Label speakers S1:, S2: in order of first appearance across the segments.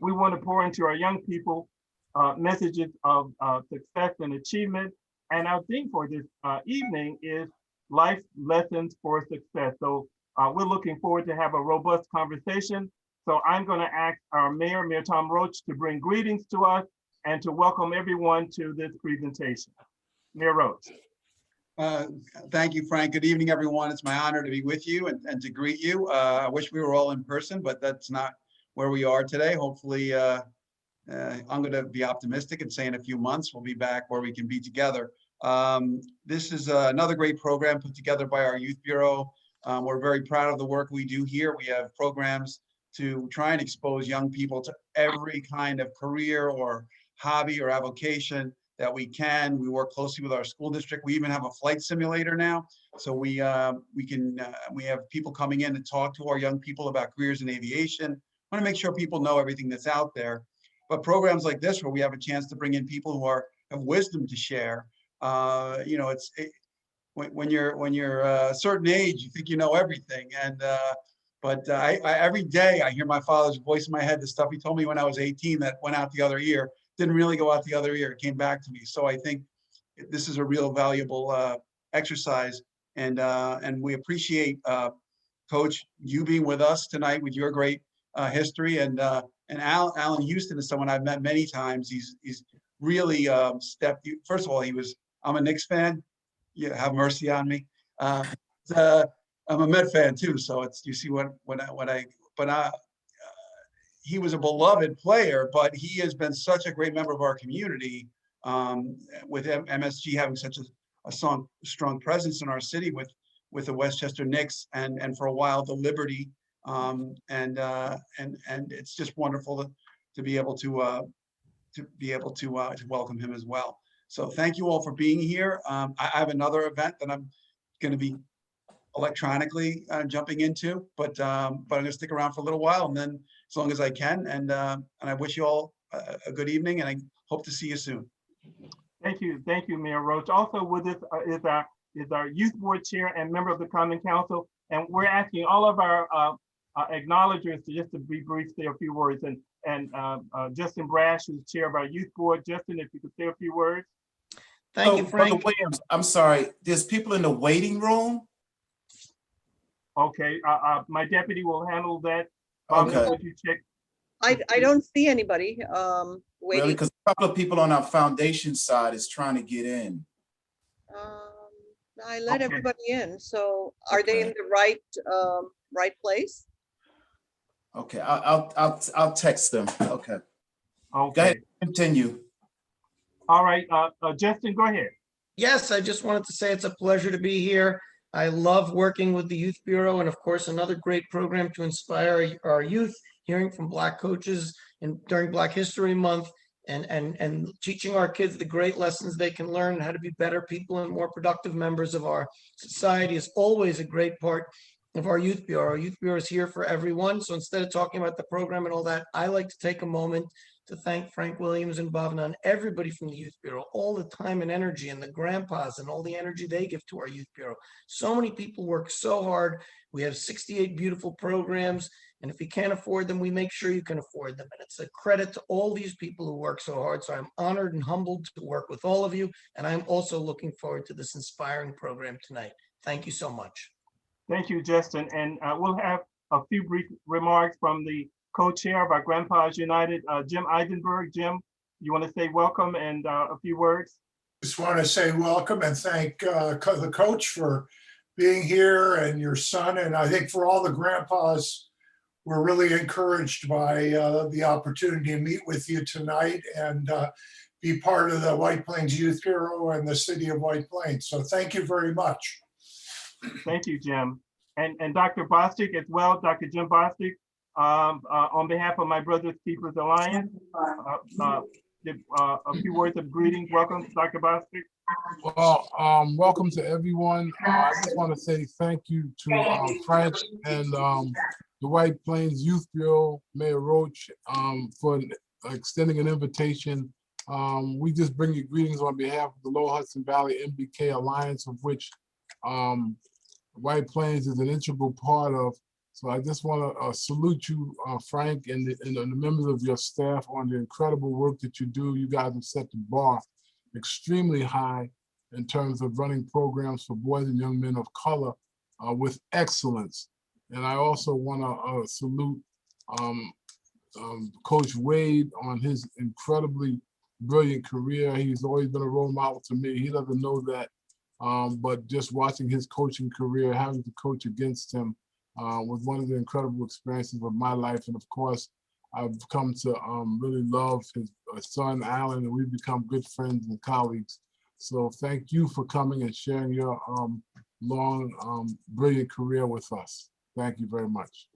S1: We want to pour into our young people messages of success and achievement. And our theme for this evening is life lessons for success. So we're looking forward to have a robust conversation. So I'm going to ask our Mayor, Mayor Tom Roach, to bring greetings to us and to welcome everyone to this presentation. Mayor Roach.
S2: Thank you, Frank. Good evening, everyone. It's my honor to be with you and to greet you. I wish we were all in person, but that's not where we are today. Hopefully, I'm going to be optimistic and say in a few months we'll be back where we can be together. This is another great program put together by our Youth Bureau. We're very proud of the work we do here. We have programs to try and expose young people to every kind of career or hobby or avocation that we can. We work closely with our school district. We even have a flight simulator now. So we have people coming in to talk to our young people about careers in aviation. I want to make sure people know everything that's out there. But programs like this, where we have a chance to bring in people who have wisdom to share, when you're a certain age, you think you know everything. And but every day I hear my father's voice in my head, the stuff he told me when I was 18 that went out the other ear, didn't really go out the other ear. It came back to me. So I think this is a real valuable exercise. And we appreciate, Coach, you being with us tonight with your great history. And Allan Houston is someone I've met many times. He's really stepped. First of all, I'm a Knicks fan. Yeah, have mercy on me. I'm a Met fan too, so you see he was a beloved player, but he has been such a great member of our community, with MSG having such a strong presence in our city with the Westchester Knicks and for a while the Liberty, and it's just wonderful to be able to welcome him as well. So thank you all for being here. I have another event that I'm going to be electronically jumping into, but I'm going to stick around for a little while, and then as long as I can. And I wish you all a good evening, and I hope to see you soon.
S1: Thank you, Mayor Roach. Also with us is our youth board chair and member of the Common Council, and we're asking all of our acknowledgers to be brief, say a few words. And Justin Brash, who's chair of our youth board. Justin, if you could say a few words.
S3: Thank you, Frank. Williams, I'm sorry. There's people in the waiting room.
S1: Okay, my deputy will handle that.
S3: Okay.
S1: Would you check?
S4: I don't see anybody waiting.
S3: Really? Because a couple of people on our foundation side is trying to get in.
S4: I let everybody in. So are they in the right place?
S3: Okay, I'll text them. Okay.
S1: Okay.
S3: Go ahead, continue.
S1: All right, Justin, go ahead.
S5: Yes, I just wanted to say it's a pleasure to be here. I love working with the Youth Bureau, and of course, another great program to inspire our youth, hearing from Black coaches during Black History Month, and teaching our kids the great lessons they can learn, how to be better people and more productive members of our society is always a great part of our Youth Bureau. Our Youth Bureau is here for everyone. So instead of talking about the program and all that, I like to take a moment to thank Frank Williams and Bhavna and everybody from the Youth Bureau, all the time and energy, and the grandpas and all the energy they give to our Youth Bureau. So many people work so hard. We have 68 beautiful programs, and if you can't afford them, we make sure you can afford them. And it's a credit to all these people who work so hard. So I'm honored and humbled to work with all of you, and I'm also looking forward to this inspiring program tonight. Thank you so much.
S1: Thank you, Justin. And we'll have a few brief remarks from the co-chair of our Grandpas United, Jim Eisenberg. Jim, you want to say welcome and a few words?
S6: Just want to say welcome and thank the coach for being here and your son. And I think for all the grandpas, we're really encouraged by the opportunity to meet with you tonight and be part of the White Plains Youth Bureau and the city of White Plains. So thank you very much.
S1: Thank you, Jim. And Dr. Bostic as well, Dr. Jim Bostic, on behalf of My Brothers Keepers Alliance, a few words of greetings. Welcome, Dr. Bostic.
S7: Well, welcome to everyone. I just want to say thank you to Frank and the White Plains Youth Bureau, Mayor Roach, for extending an invitation. We just bring you greetings on behalf of the Lower Hudson Valley MBK Alliance, of which White Plains is an integral part of. So I just want to salute you, Frank, and the members of your staff on the incredible work that you do. You guys have set the bar extremely high in terms of running programs for boys and young men of color with excellence. And I also want to salute Coach Wade on his incredibly brilliant career. He's always been a role model to me. He doesn't know that, but just watching his coaching career, having to coach against him was one of the incredible experiences of my life. And of course, I've come to really love his son, Allan, and we've become good friends and colleagues. So thank you for coming and sharing your long, brilliant career with us. Thank you very much.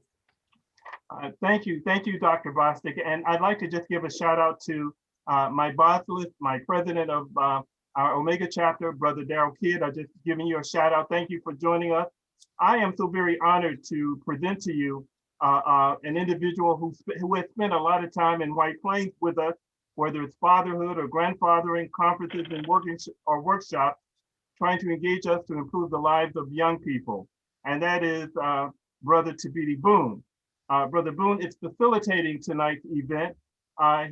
S1: Thank you, Dr. Bostic. And I'd like to just give a shout out to my bossless, my president of our Omega chapter, Brother Darrell Kidd. I'm just giving you a shout out. Thank you for joining us. I am so very honored to present to you an individual who has spent a lot of time in White Plains with us, whether it's fatherhood or grandfathering, conferences and workshops, trying to engage us to improve the lives of young people. And that is Brother Tabiti Boone. Brother Boone is facilitating tonight's event.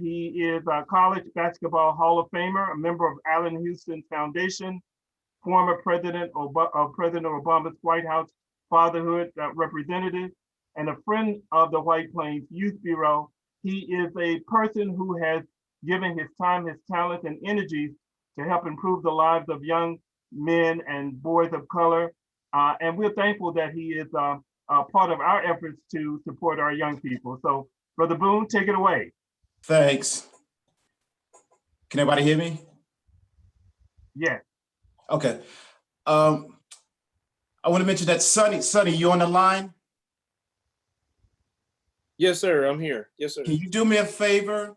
S1: He is a college basketball Hall of Famer, a member of Allan Houston Foundation, former President Obama's White House Fatherhood Representative, and a friend of the White Plains Youth Bureau. He is a person who has given his time, his talent, and energies to help improve the lives of young men and boys of color. And we're thankful that he is part of our efforts to support our young people. So, Brother Boone, take it away.
S3: Thanks. Can everybody hear me?
S1: Yes.
S3: Okay. I want to mention that Sonny, you on the line?
S8: Yes, sir. I'm here. Yes, sir.
S3: Can you do me a favor?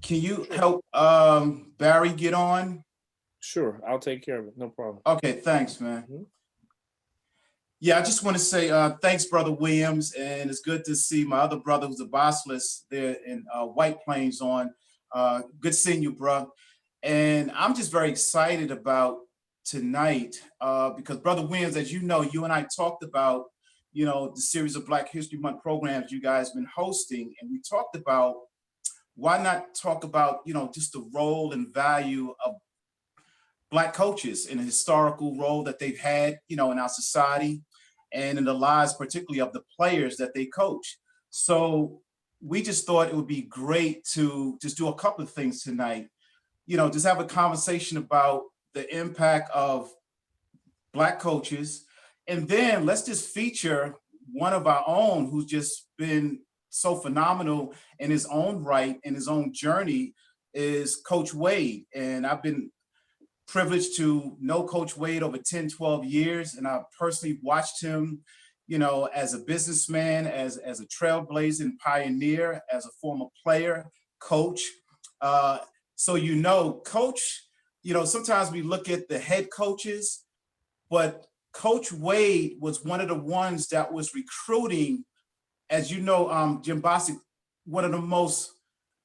S3: Can you help Barry get on?
S8: Sure. I'll take care of it. No problem.
S3: Okay, thanks, man. Yeah, I just want to say thanks, Brother Williams, and it's good to see my other brother who's a bossless there in White Plains on. Good seeing you, bro. And I'm just very excited about tonight because Brother Williams, as you know, you and I talked about, you know, the series of Black History Month programs you guys been hosting, and we talked about why not talk about, you know, just the role and value of Black coaches in a historical role that they've had, you know, in our society and in the lives, particularly of the players that they coach. So we just thought it would be great to just do a couple of things tonight, you know, just have a conversation about the impact of Black coaches. And then let's just feature one of our own who's just been so phenomenal in his own right, in his own journey, is Coach Wade. And I've been privileged to know Coach Wade over 10, 12 years. And I've personally watched him, you know, as a businessman, as a trailblazing pioneer, as a former player, coach. So, you know, Coach, you know, sometimes we look at the head coaches, but Coach Wade was one of the ones that was recruiting, as you know, Jim Bostic, one of the most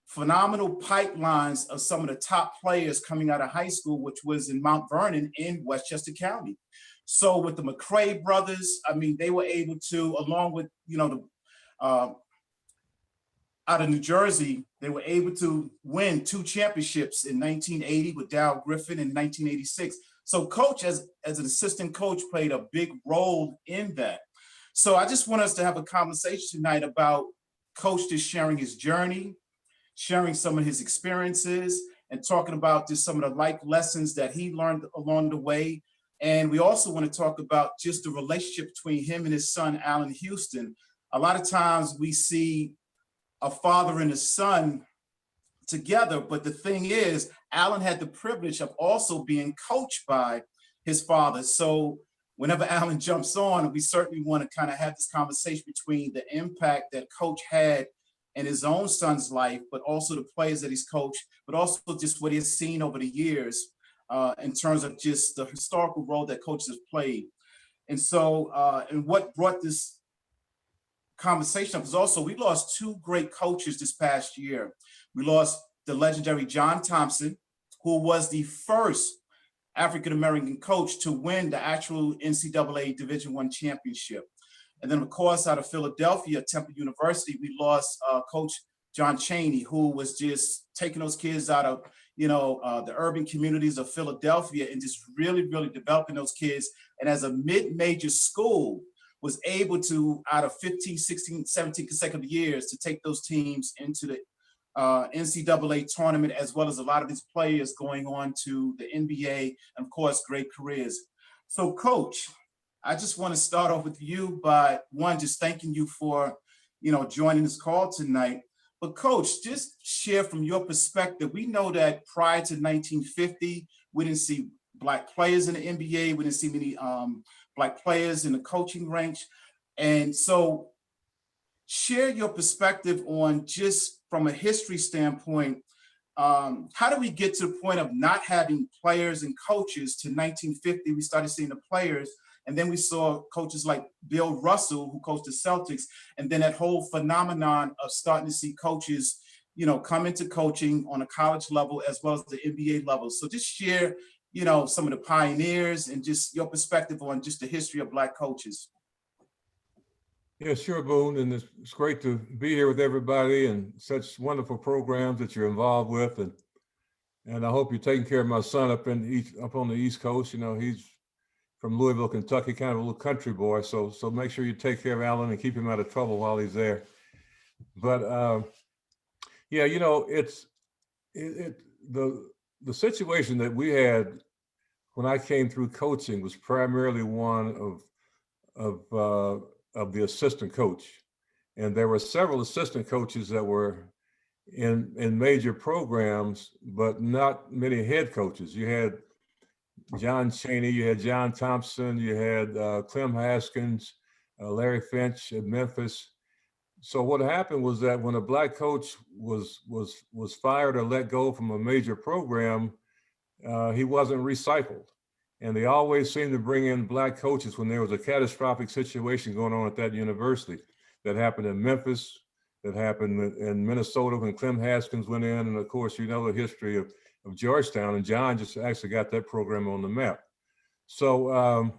S3: phenomenal pipelines of some of the top players coming out of high school, which was in Mount Vernon in Westchester County. So with the McCray brothers, I mean, they were able to, along with, you know, the out of New Jersey, they were able to win 2 championships in 1980 with Dow Griffin in 1986. So Coach, as an assistant coach, played a big role in that. So I just want us to have a conversation tonight about Coach just sharing his journey, sharing some of his experiences, and talking about just some of the life lessons that he learned along the way. And we also want to talk about just the relationship between him and his son, Allan Houston. A lot of times we see a father and a son together, but the thing is, Allan had the privilege of also being coached by his father. So whenever Allan jumps on, we certainly want to kind of have this conversation between the impact that Coach had in his own son's life, but also the players that he's coached, but also just what he's seen over the years in terms of just the historical role that coaches have played. And so, and what brought this conversation up is also, we lost 2 great coaches this past year. We lost the legendary John Thompson, who was the first African-American coach to win the actual NCAA Division I championship. And then of course, out of Philadelphia, Temple University, we lost Coach John Chaney, who was just taking those kids out of, the urban communities of Philadelphia and just really, really developing those kids. And as a mid-major school, was able to, out of 15, 16, 17 consecutive years, to take those teams into the NCAA tournament, as well as a lot of these players going on to the NBA, and of course, great careers. So Coach, I just want to start off with you by one, just thanking you for, joining this call tonight. But Coach, just share from your perspective. We know that prior to 1950, we didn't see Black players in the NBA. We didn't see many Black players in the coaching ranks. And so share your perspective on, just from a history standpoint, how do we get to the point of not having players and coaches to 1950? We started seeing the players, and then we saw coaches like Bill Russell, who coached the Celtics, and then that whole phenomenon of starting to see coaches, come into coaching on a college level as well as the NBA level. So just share, some of the pioneers and just your perspective on just the history of Black coaches.
S9: Yeah, sure, Boone, and it's great to be here with everybody and such wonderful programs that you're involved with, and I hope you're taking care of my son up on the East Coast. He's from Louisville, Kentucky, kind of a little country boy. So make sure you take care of Allan and keep him out of trouble while he's there. But yeah, it's the situation that we had when I came through coaching was primarily one of the assistant coach. And there were several assistant coaches that were in major programs, but not many head coaches. You had John Chaney, you had John Thompson, you had Clem Haskins, Larry Finch at Memphis. So what happened was that when a Black coach was fired or let go from a major program, he wasn't recycled. And they always seemed to bring in Black coaches when there was a catastrophic situation going on at that university. That happened in Memphis, that happened in Minnesota when Clem Haskins went in. And of course, the history of Georgetown, and John just actually got that program on the map. So,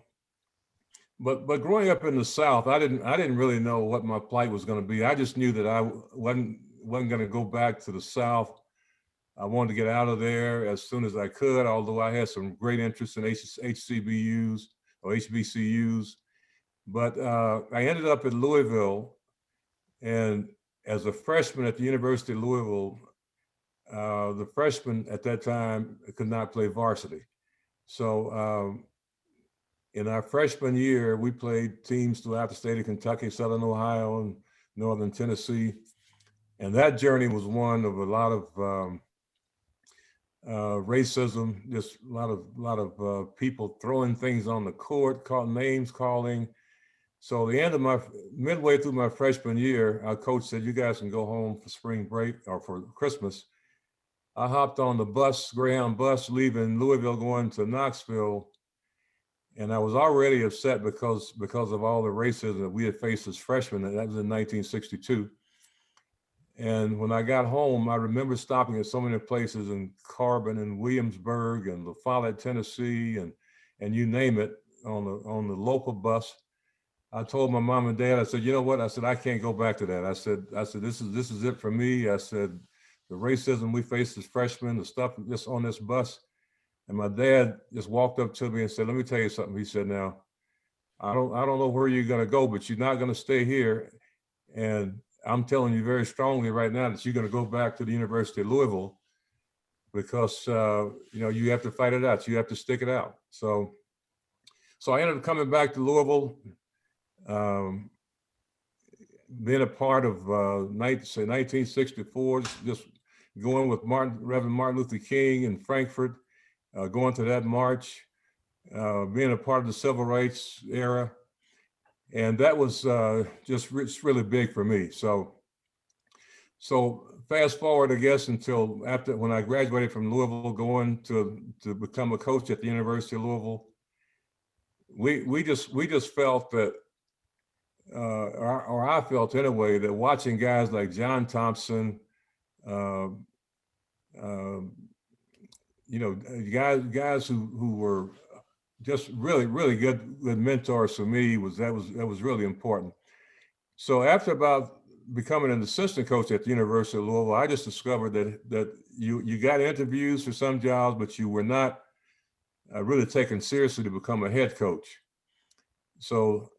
S9: but growing up in the South, I didn't really know what my plight was going to be. I just knew that I wasn't going to go back to the South. I wanted to get out of there as soon as I could, although I had some great interest in HCBUs or HBCUs. But I ended up at Louisville, and as a freshman at the University of Louisville, the freshmen at that time could not play varsity. So in our freshman year, we played teams throughout the state of Kentucky, Southern Ohio, and Northern Tennessee. And that journey was one of a lot of racism, just a lot of people throwing things on the court, names calling. So midway through my freshman year, our coach said, "You guys can go home for spring break or for Christmas." I hopped on the bus, Greyhound bus, leaving Louisville, going to Knoxville. And I was already upset because of all the racism that we had faced as freshmen, and that was in 1962. And when I got home, I remember stopping at so many places in Carbon and Williamsburg and La Follette, Tennessee, and you name it, on the local bus. I told my mom and dad, I said, "You know what?" I said, "I can't go back to that." I said, this is it for me. I said, the racism we faced as freshmen, the stuff just on this bus. And my dad just walked up to me and said, "Let me tell you something." He said, "Now, I don't know where you're going to go, but you're not going to stay here. And I'm telling you very strongly right now that you're going to go back to the University of Louisville, because you have to fight it out. You have to stick it out." So I ended up coming back to Louisville, being a part of 1964, just going with Reverend Martin Luther King in Frankfurt, going to that march, being a part of the civil rights era. And that was just really big for me. So fast forward, I guess, until after, when I graduated from Louisville, going to become a coach at the University of Louisville, we just felt that, or I felt anyway, that watching guys like John Thompson, guys who were just really good mentors for me. That was really important. So after about becoming an assistant coach at the University of Louisville, I just discovered that you got interviews for some jobs, but you were not really taken seriously to become a head coach. So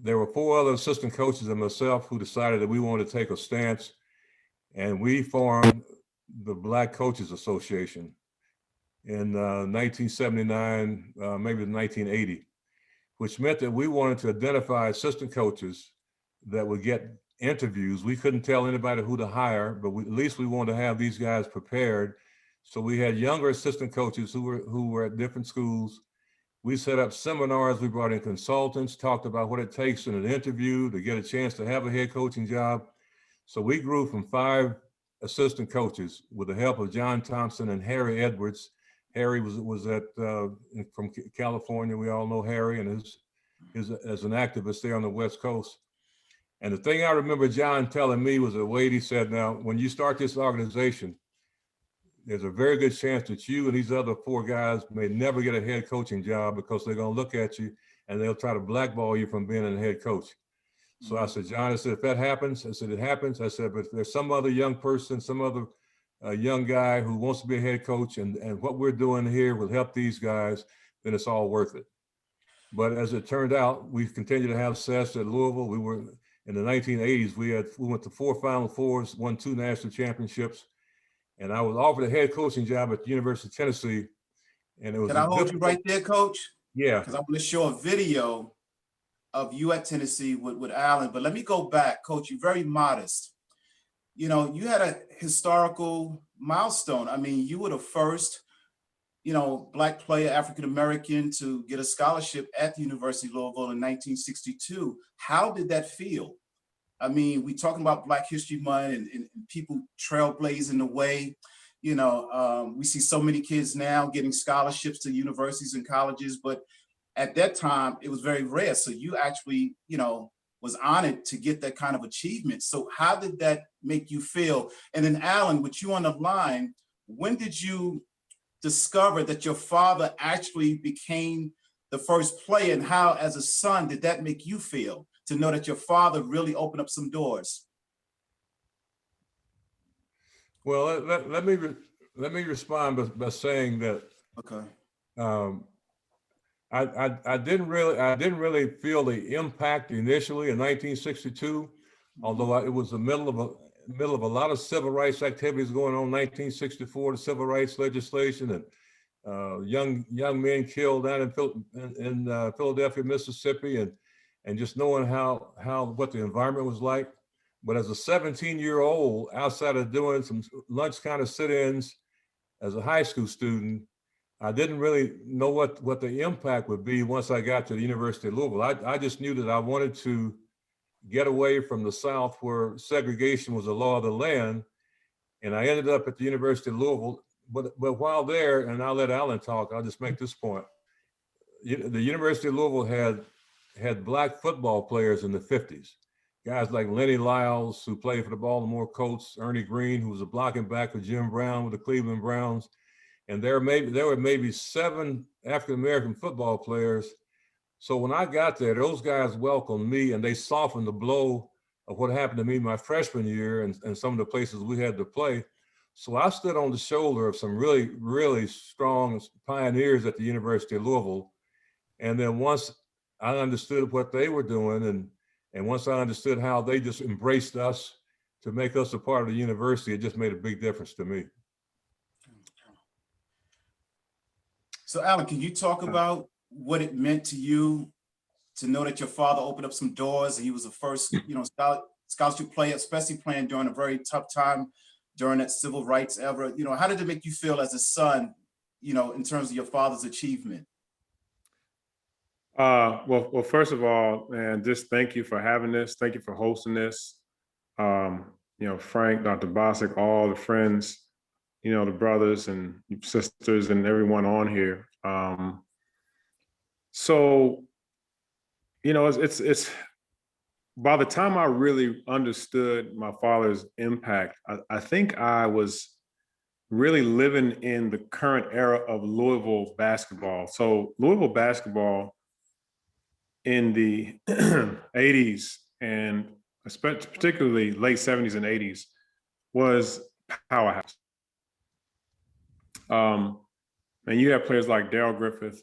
S9: there were 4 other assistant coaches and myself who decided that we wanted to take a stance, and we formed the Black Coaches Association in 1979, maybe 1980, which meant that we wanted to identify assistant coaches that would get interviews. We couldn't tell anybody who to hire, but at least we wanted to have these guys prepared. So we had younger assistant coaches who were at different schools. We set up seminars, we brought in consultants, talked about what it takes in an interview to get a chance to have a head coaching job. So we grew from 5 assistant coaches with the help of John Thompson and Harry Edwards. Harry was from California. We all know Harry and his as an activist there on the West Coast. And the thing I remember John telling me was the way he said, now, when you start this organization, there's a very good chance that you and these other 4 guys may never get a head coaching job because they're going to look at you and they'll try to blackball you from being a head coach. So I said, John, I said, if that happens, I said, it happens. I said, but if there's some other young person, some other young guy who wants to be a head coach and what we're doing here will help these guys, then it's all worth it. But as it turned out, we've continued to have success at Louisville. We were in the 1980s, we went to 4 Final Fours, won 2 national championships. And I was offered a head coaching job at the University of Tennessee. And it was—
S3: Can I hold you right there, Coach?
S9: Yeah.
S3: Because I want to show a video of you at Tennessee with Allan. But let me go back, Coach. You're very modest. You know, you had a historical milestone. I mean, you were the first, Black player, African-American, to get a scholarship at the University of Louisville in 1962. How did that feel? I mean, we talking about Black History Month and people trailblazing the way. We see so many kids now getting scholarships to universities and colleges, but at that time it was very rare. So you actually, was honored to get that kind of achievement. So how did that make you feel? And then Allan, with you on the line, when did you discover that your father actually became the first player, and how, as a son, did that make you feel to know that your father really opened up some doors?
S9: Well, let me respond by saying that.
S3: Okay.
S9: I didn't really feel the impact initially in 1962, although it was the middle of a lot of civil rights activities going on in 1964, the civil rights legislation, and young men killed down in Philadelphia, Mississippi, and just knowing what the environment was like. But as a 17-year-old, outside of doing some lunch kind of sit-ins as a high school student, I didn't really know what the impact would be once I got to the University of Louisville. I just knew that I wanted to get away from the South, where segregation was the law of the land. And I ended up at the University of Louisville. But while there, and I'll let Allan talk, I'll just make this point. The University of Louisville had Black football players in the 50s. Guys like Lenny Lyles, who played for the Baltimore Colts, Ernie Green, who was a blocking back for Jim Brown with the Cleveland Browns. And there were maybe 7 African-American football players. So when I got there, those guys welcomed me, and they softened the blow of what happened to me my freshman year and some of the places we had to play. So I stood on the shoulder of some really, really strong pioneers at the University of Louisville. And then once I understood what they were doing, and once I understood how they just embraced us to make us a part of the university, it just made a big difference to me.
S3: So Allan, can you talk about what it meant to you to know that your father opened up some doors and he was the first, scholarship player, especially playing during a very tough time during that civil rights era? How did it make you feel as a son, in terms of your father's achievement?
S10: Well, first of all, man, just thank you for having this. Thank you for hosting this. Frank, Dr. Bosick, all the friends, the brothers and sisters and everyone on here. It's by the time I really understood my father's impact, I think I was really living in the current era of Louisville basketball. So Louisville basketball in the 80s and particularly late 70s and 80s was powerhouse. And you have players like Darrell Griffith,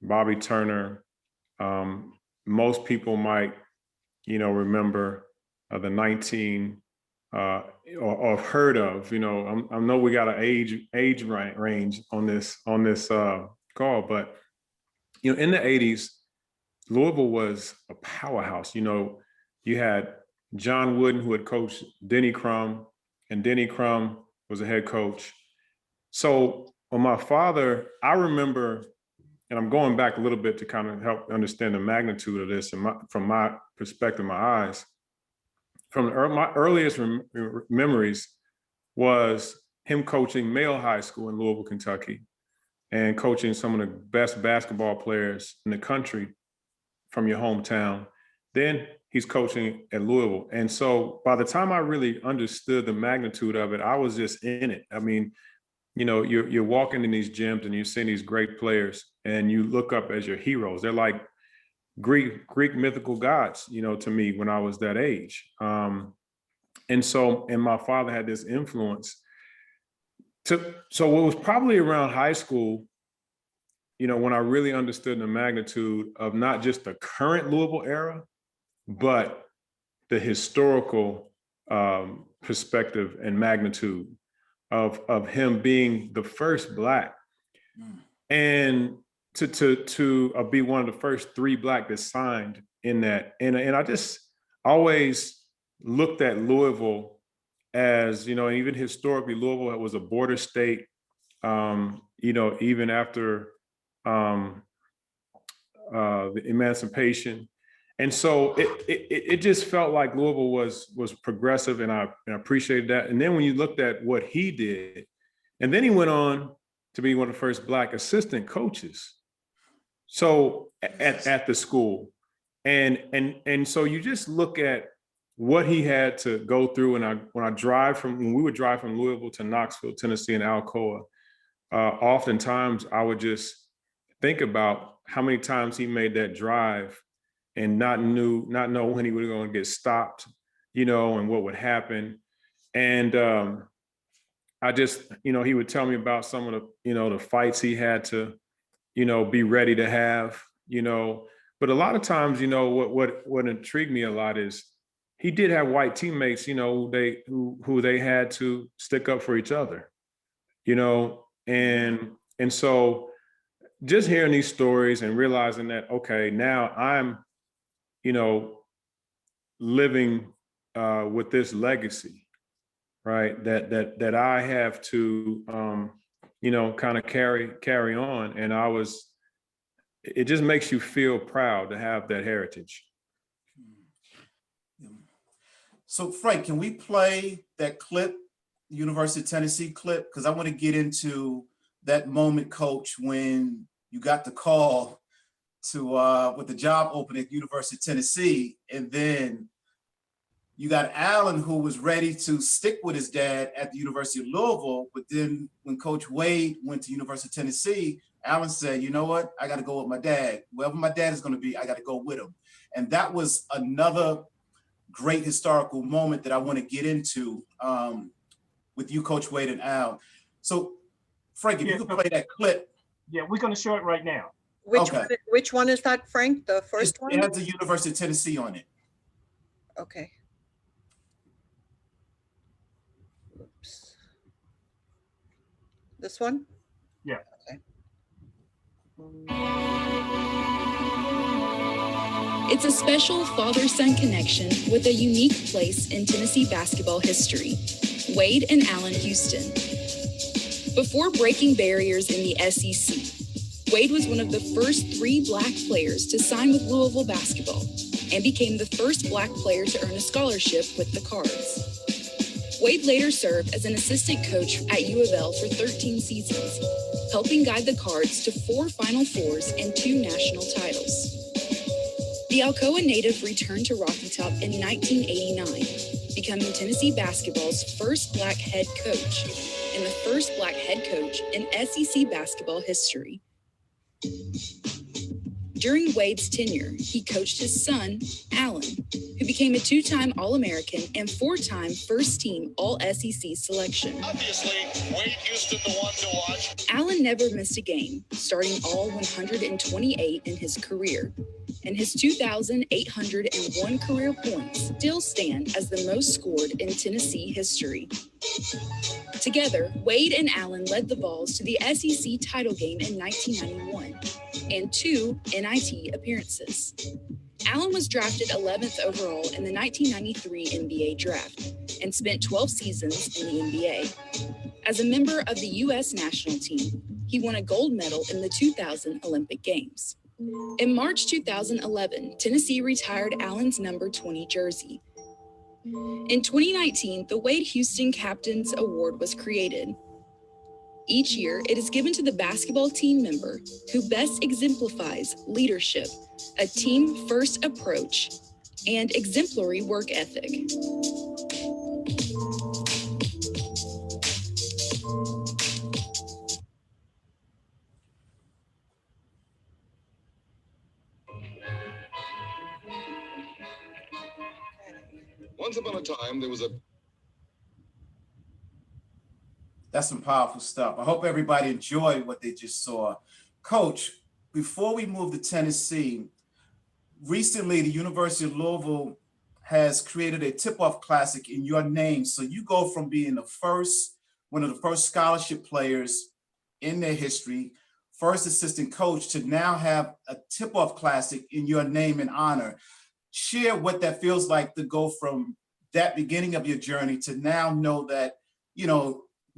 S10: Bobby Turner. Most people might, remember the 19 or have heard of. I know we got an age range on this call, but in the 80s, Louisville was a powerhouse. You had John Wooden, who had coached Denny Crum, and Denny Crum was a head coach. So when my father, I remember, and I'm going back a little bit to kind of help understand the magnitude of this, and from my perspective, my eyes, my earliest memories was him coaching Male High School in Louisville, Kentucky, and coaching some of the best basketball players in the country from your hometown. Then he's coaching at Louisville. And so by the time I really understood the magnitude of it, I was just in it. I mean, you're walking in these gyms and you're seeing these great players and you look up as your heroes. They're like Greek mythical gods, to me when I was that age. And my father had this influence. So it was probably around high school, when I really understood the magnitude of not just the current Louisville era, but the historical perspective and magnitude of him being the first Black, and to be one of the first 3 Black that signed in that. And I just always looked at Louisville as, even historically, Louisville was a border state, even after the emancipation. And so it just felt like Louisville was progressive, and I appreciated that. And then when you looked at what he did, and then he went on to be one of the first Black assistant coaches. So at the school, and so you just look at what he had to go through. And when we would drive from Louisville to Knoxville, Tennessee, and Alcoa, oftentimes I would just think about how many times he made that drive and not know when he was going to get stopped, and what would happen. And I just, he would tell me about some of the, the fights he had to, be ready to have, But a lot of times, what intrigued me a lot is he did have white teammates, who they had to stick up for each other, and so just hearing these stories and realizing that, okay, now I'm, living with this legacy, right? That I have to, kind of carry on. And it just makes you feel proud to have that heritage.
S3: So Frank, can we play that clip, University of Tennessee clip? Because I want to get into that moment, Coach, when you got the call to with the job opening at University of Tennessee, and then you got Allan, who was ready to stick with his dad at the University of Louisville, but then when Coach Wade went to University of Tennessee, Allan said, you know what, I got to go with my dad. Wherever my dad is going to be, I got to go with him. And that was another great historical moment that I want to get into with you, Coach Wade and Al. So Frank, if you could play that clip.
S1: Yeah, we're going to show it right now.
S4: Which one is that, Frank? The first one?
S3: It has the University of Tennessee on it.
S4: Okay. Oops. This one?
S1: Yeah.
S4: Okay.
S11: It's a special father-son connection with a unique place in Tennessee basketball history. Wade and Allan Houston. Before breaking barriers in the SEC, Wade was one of the first 3 Black players to sign with Louisville basketball and became the first Black player to earn a scholarship with the Cards. Wade later served as an assistant coach at U of L for 13 seasons, helping guide the Cards to 4 Final Fours and 2 national titles. The Alcoa native returned to Rocky Top in 1989, becoming Tennessee basketball's first Black head coach and the first Black head coach in SEC basketball history. During Wade's tenure, he coached his son, Allan, who became a two-time All-American and four-time first-team All-SEC selection.
S12: Obviously, Wade Houston, the one to watch.
S11: Allan never missed a game, starting all 128 in his career, and his 2,801 career points still stand as the most scored in Tennessee history. Together, Wade and Allan led the Vols to the SEC title game in 1991 and 2 NIT appearances. Allan was drafted 11th overall in the 1993 NBA draft and spent 12 seasons in the NBA. As a member of the U.S. national team, he won a gold medal in the 2000 Olympic Games. In March 2011, Tennessee retired Allan's number 20 jersey. In 2019, the Wade Houston Captain's Award was created. Each year, it is given to the basketball team member who best exemplifies leadership, a team-first approach, and exemplary work ethic.
S12: Once upon a time, there was a
S3: That's some powerful stuff. I hope everybody enjoyed what they just saw. Coach, before we move to Tennessee, recently the University of Louisville has created a tip-off classic in your name. So you go from being one of the first scholarship players in their history, first assistant coach, to now have a tip-off classic in your name and honor. Share what that feels like to go from that beginning of your journey to now know that,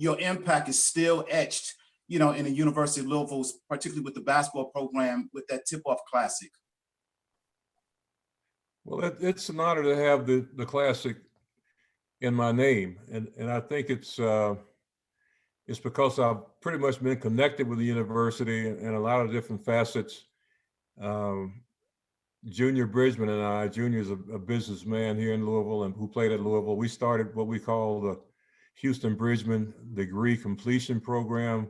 S3: your impact is still etched, in the University of Louisville, particularly with the basketball program, with that tip-off classic.
S9: Well, it's an honor to have the classic in my name, and I think it's because I've pretty much been connected with the university in a lot of different facets. Junior Bridgman and I, Junior's a businessman here in Louisville and who played at Louisville. We started what we call the Houston Bridgman Degree Completion Program,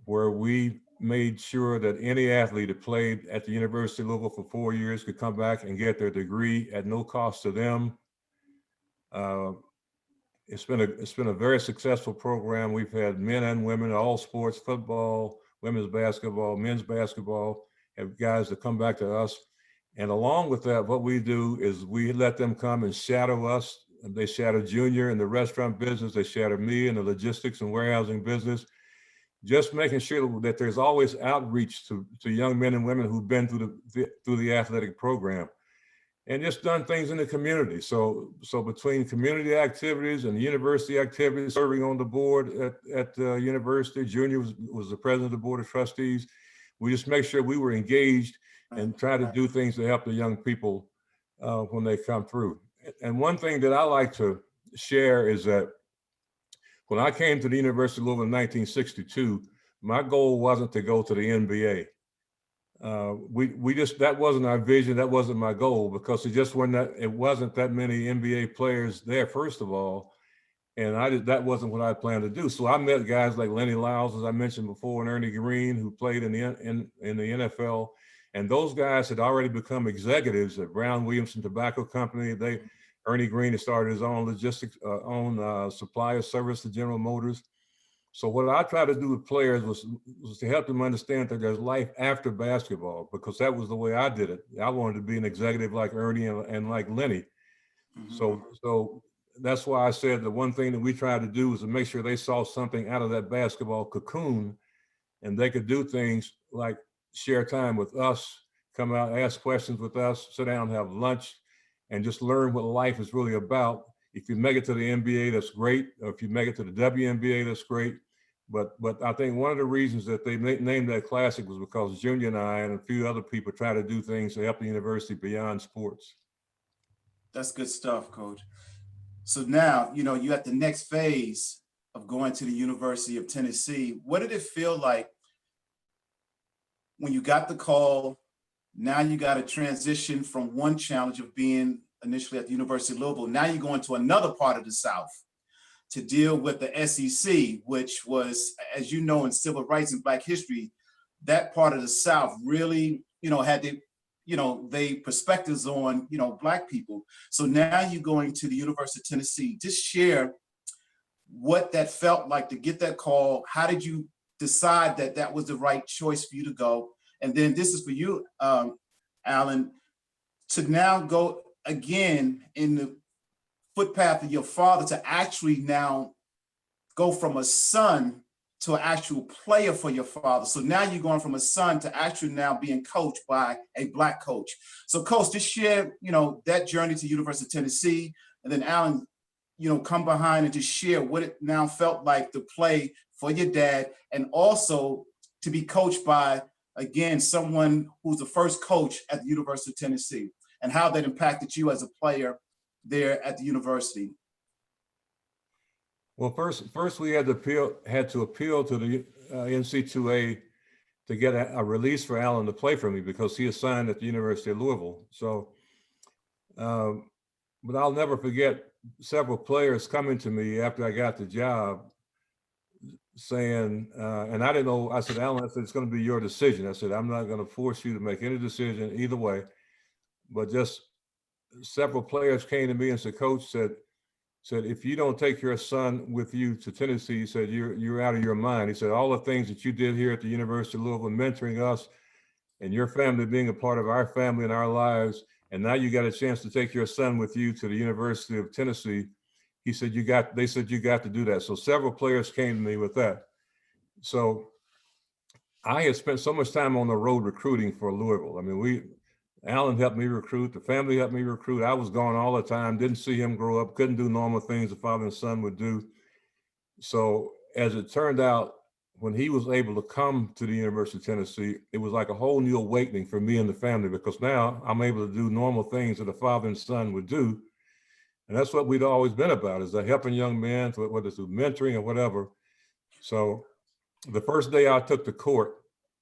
S9: where we made sure that any athlete that played at the University of Louisville for 4 years could come back and get their degree at no cost to them. It's been a very successful program. We've had men and women, all sports, football, women's basketball, men's basketball, have guys that come back to us. And along with that, what we do is we let them come and shadow us. They shadow Junior in the restaurant business. They shadow me in the logistics and warehousing business. Just making sure that there's always outreach to young men and women who've been through the athletic program and just done things in the community. So between community activities and university activities, serving on the board at the university, Junior was the president of the board of trustees. We just make sure we were engaged and try to do things to help the young people when they come through. And one thing that I like to share is that when I came to the University of Louisville in 1962, my goal wasn't to go to the NBA. That wasn't our vision. That wasn't my goal, because it wasn't that many NBA players there, first of all. And that wasn't what I planned to do. So I met guys like Lenny Lyles, as I mentioned before, and Ernie Green, who played in the NFL. And those guys had already become executives at Brown Williamson Tobacco Company. Ernie Green had started his own logistics, supplier service to General Motors. So what I tried to do with players was to help them understand that there's life after basketball, because that was the way I did it. I wanted to be an executive like Ernie and like Lenny. Mm-hmm. So that's why I said the one thing that we tried to do was to make sure they saw something out of that basketball cocoon, and they could do things like share time with us, come out, ask questions with us, sit down, have lunch, and just learn what life is really about. If you make it to the NBA, that's great. Or if you make it to the WNBA, that's great. But I think one of the reasons that they named that classic was because Junior and I and a few other people try to do things to help the university beyond sports.
S3: That's good stuff, Coach. So now, you're at the next phase of going to the University of Tennessee. What did it feel like when you got the call? Now you got to transition from one challenge of being initially at the University of Louisville. Now you're going to another part of the South. to deal with the SEC, which was, as you know, in civil rights and Black history, that part of the South really, had the, they perspectives on, Black people. So now you're going to the University of Tennessee. Just share what that felt like to get that call. How did you decide that that was the right choice for you to go? And then this is for you, Allan, to now go again in the footpath of your father to actually now go from a son to an actual player for your father. So now you're going from a son to actually now being coached by a Black coach. So Coach, just share, that journey to University of Tennessee, and then Allan, come behind and just share what it now felt like to play for your dad, and also to be coached by, again, someone who's the first coach at the University of Tennessee, and how that impacted you as a player there at the university.
S9: Well, first we had to appeal to the NC2A to get a release for Allan to play for me, because he is signed at the University of Louisville. So, but I'll never forget several players coming to me after I got the job saying, and I didn't know, I said, Allan, I said, it's going to be your decision. I said, I'm not going to force you to make any decision either way. But just several players came to me and said, Coach, said, if you don't take your son with you to Tennessee, he said, you're out of your mind. He said, all the things that you did here at the University of Louisville, mentoring us and your family being a part of our family and our lives, and now you got a chance to take your son with you to the University of Tennessee. He said, they said you got to do that. So several players came to me with that. So I had spent so much time on the road recruiting for Louisville. I mean, Allan helped me recruit, the family helped me recruit. I was gone all the time, didn't see him grow up, couldn't do normal things a father and son would do. So as it turned out, when he was able to come to the University of Tennessee, it was like a whole new awakening for me and the family, because now I'm able to do normal things that a father and son would do. And that's what we'd always been about, is helping young men, whether it's through mentoring or whatever. So the first day I took to court,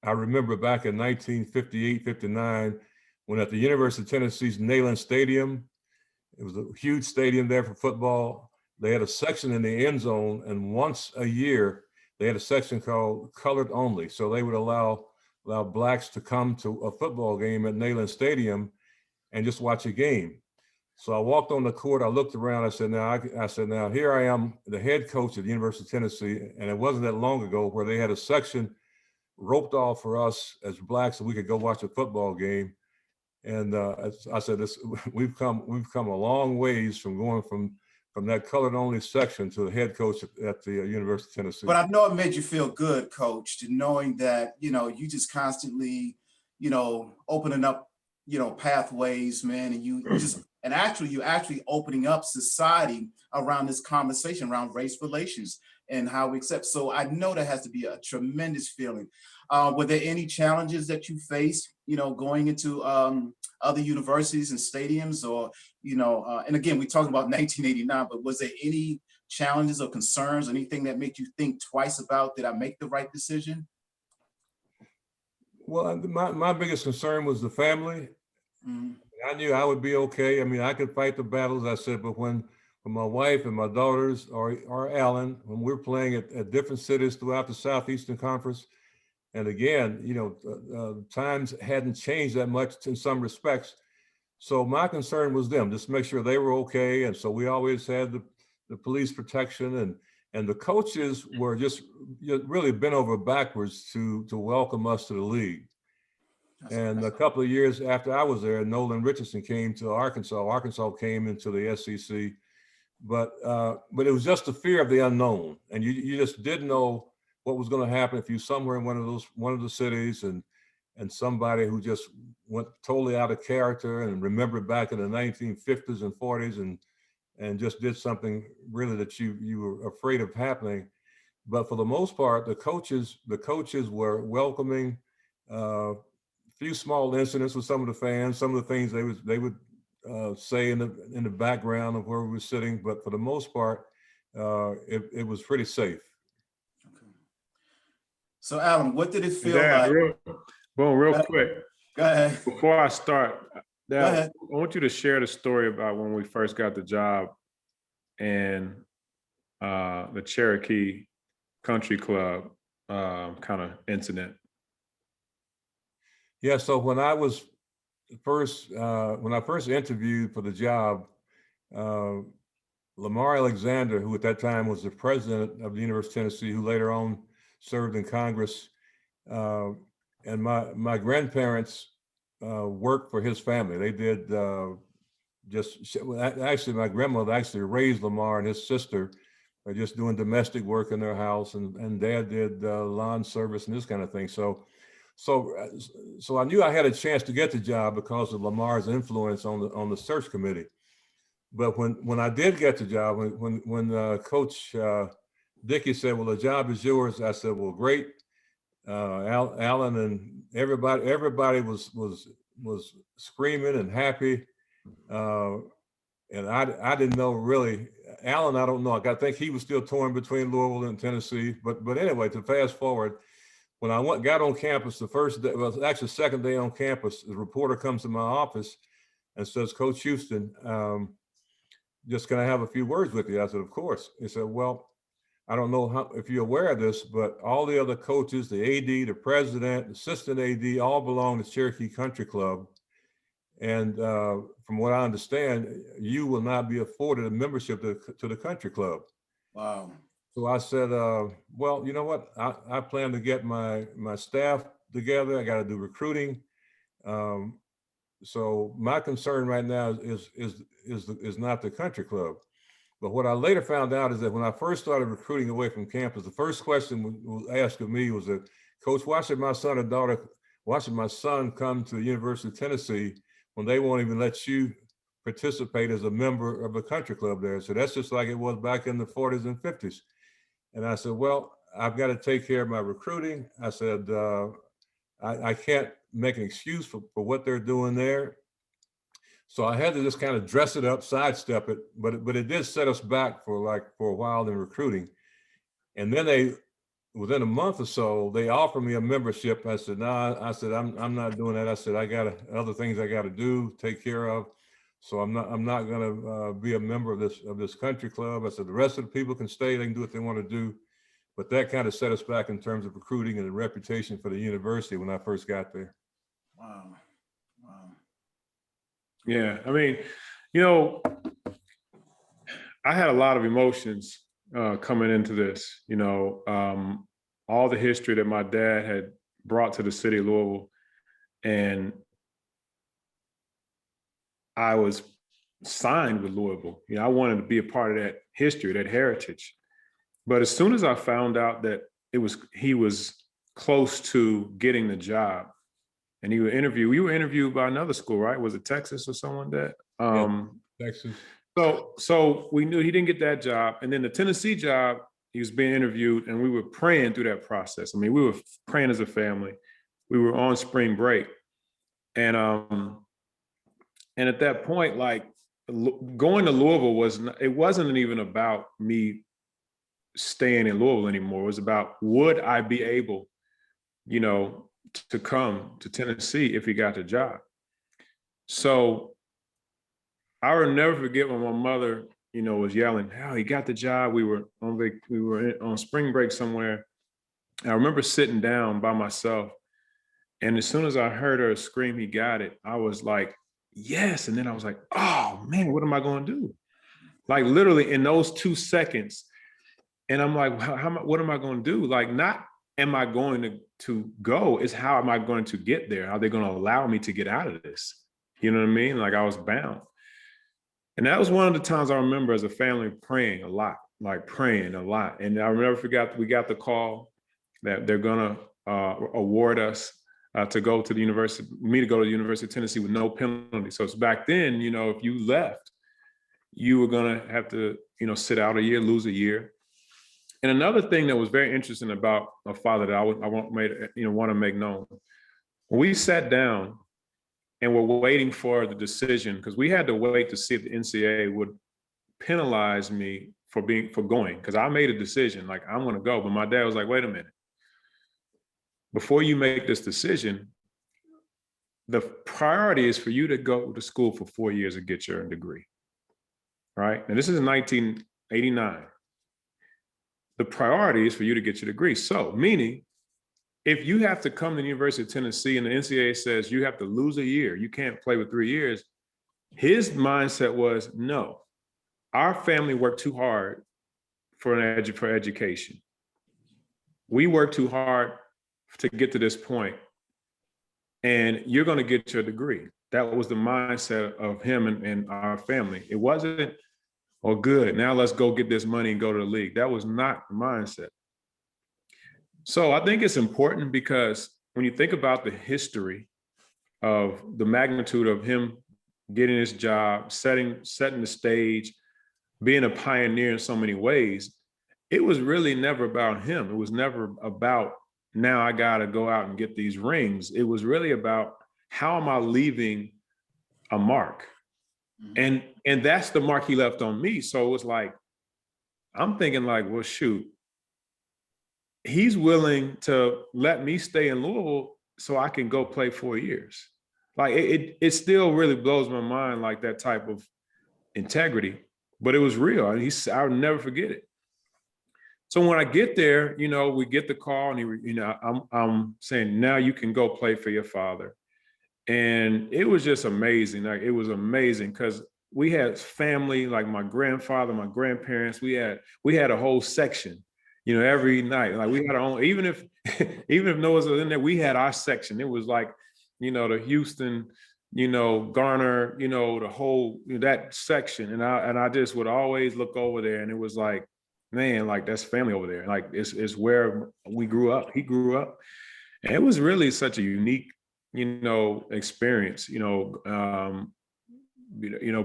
S9: I remember back in 1958, 59, when at the University of Tennessee's Neyland Stadium, it was a huge stadium there for football. They had a section in the end zone, and once a year, they had a section called Colored Only. So they would allow Blacks to come to a football game at Neyland Stadium and just watch a game. So I walked on the court, I looked around, I said, now here I am, the head coach at the University of Tennessee, and it wasn't that long ago where they had a section roped off for us as Blacks so we could go watch a football game. And I said, we've come a long ways from going from that colored only section to the head coach at the University of Tennessee.
S3: But I know it made you feel good, Coach, to knowing that, you just constantly, opening up, pathways, man, and you actually opening up society around this conversation around race relations and how we accept. So I know that has to be a tremendous feeling. Were there any challenges that you faced, going into other universities and stadiums, or, and again, we're talking about 1989, but was there any challenges or concerns, anything that made you think twice about, did I make the right decision?
S9: Well, my biggest concern was the family. Mm-hmm. I knew I would be okay. I mean, I could fight the battles, I said, but when my wife and my daughters or Allan, when we're playing at different cities throughout the Southeastern Conference, and again, times hadn't changed that much in some respects. So my concern was them, just make sure they were okay. And so we always had the police protection, and the coaches were just really bent over backwards to welcome us to the league. And a couple of years after I was there, Nolan Richardson came to Arkansas. Arkansas came into the SEC, but it was just the fear of the unknown, and you just didn't know what was going to happen if you somewhere in one of the cities and somebody who just went totally out of character and remembered back in the 1950s and 40s and just did something really that you were afraid of happening. But for the most part, the coaches were welcoming. Few small incidents with some of the fans, some of the things they would say in the background of where we were sitting, but for the most part, it was pretty safe.
S3: Okay. So Allan, what did it feel like?
S10: Real quick.
S3: Go ahead.
S10: Before I start,
S3: Go ahead.
S10: I want you to share the story about when we first got the job and the Cherokee Country Club kind of incident.
S9: Yeah, so when I first interviewed for the job, Lamar Alexander, who at that time was the president of the University of Tennessee, who later on served in Congress, and my grandparents worked for his family. They did actually, my grandmother actually raised Lamar and his sister by just doing domestic work in their house, and dad did lawn service and this kind of thing. So I knew I had a chance to get the job because of Lamar's influence on the search committee. But when I did get the job, when Coach Dickey said, "Well, the job is yours," I said, "Well, great." Allan and everybody was screaming and happy, and I didn't know really. Allan, I don't know. I think he was still torn between Louisville and Tennessee. But anyway, to fast forward, when I got on campus the first day, well, actually second day on campus, the reporter comes to my office and says, "Coach Houston, just can I have a few words with you?" I said, "Of course." He said, "Well, I don't know if you're aware of this, but all the other coaches, the AD, the president, assistant AD, all belong to Cherokee Country Club. And from what I understand, you will not be afforded a membership to the country club."
S3: Wow.
S9: So I said, "Well, you know what? I plan to get my staff together. I got to do recruiting. So my concern right now is not the country club." But what I later found out is that when I first started recruiting away from campus, the first question was asked of me was that, "Coach, why should my son come to the University of Tennessee when they won't even let you participate as a member of a country club there?" So that's just like it was back in the 40s and 50s. And I said, "Well, I've got to take care of my recruiting." I said, I can't make an excuse for what they're doing there. So I had to just kind of dress it up, sidestep it, but it did set us back for a while in recruiting. And then within a month or so, they offered me a membership. I said, "No," I said, I'm not doing that. I said, "I got other things I got to do, take care of. So I'm not going to be a member of this country club." I said, "The rest of the people can stay, they can do what they want to do." But that kind of set us back in terms of recruiting and the reputation for the university when I first got there.
S3: Wow. Wow.
S10: Yeah, I mean, you know, I had a lot of emotions coming into this, all the history that my dad had brought to the city of Louisville. And I was signed with Louisville. I wanted to be a part of that history, that heritage. But as soon as I found out that he was close to getting the job, and you were interviewed by another school, right? Was it Texas or someone that?
S9: Texas.
S10: So we knew he didn't get that job. And then the Tennessee job, he was being interviewed, and we were praying through that process. I mean, we were praying as a family. We were on spring break. And at that point, like going to Louisville wasn't even about me staying in Louisville anymore. It was about, would I be able, to come to Tennessee if he got the job? So I will never forget when my mother, was yelling, "Oh, he got the job." We were on spring break somewhere. I remember sitting down by myself, and as soon as I heard her scream, "He got it," I was like, "Yes!" And then I was like, "Oh man, what am I going to do?" Like literally in those 2 seconds, and I'm like, "What am I going to do?" Like, not am I going to go? It's how am I going to get there? How are they going to allow me to get out of this? You know what I mean? Like I was bound. And that was one of the times I remember as a family praying a lot. And I never forgot, we got the call that they're gonna award us to go to the University of Tennessee with no penalty. So it's back then, if you left, you were gonna have to, sit out a year, lose a year. And another thing that was very interesting about a father that I want to make known, when we sat down and we're waiting for the decision, because we had to wait to see if the NCAA would penalize me for going, because I made a decision, like I'm going to go. But my dad was like, "Wait a minute. Before you make this decision, the priority is for you to go to school for 4 years and get your degree." Right? And this is in 1989. the priority is for you to get your degree. So meaning, if you have to come to the University of Tennessee and the NCAA says you have to lose a year, you can't play with 3 years, his mindset was, no, our family worked too hard for education. We worked too hard to get to this point, and you're going to get your degree. That was the mindset of him and our family. It wasn't, oh, good, now let's go get this money and go to the league. That was not the mindset. So I think it's important because when you think about the history of the magnitude of him getting his job, setting the stage, being a pioneer in so many ways, it was really never about him. It was never about, now I got to go out and get these rings. It was really about, how am I leaving a mark? And that's the mark he left on me. So it was like, I'm thinking like, well, shoot, he's willing to let me stay in Louisville so I can go play 4 years. Like it still really blows my mind, like that type of integrity, but it was real. I'll never forget it. So when I get there, you know, we get the call and I'm saying, now you can go play for your father. And it was just amazing. Like, it was amazing because we had family, like my grandfather, my grandparents, we had a whole section, you know, every night. Like we had our own, even if Noah's was in there, we had our section. It was like, you know, the Houston, you know, Garner, you know, the whole, that section. And I just would always look over there, and it was like, man, like that's family over there. Like it's where we grew up. He grew up. And it was really such a unique, you know, experience,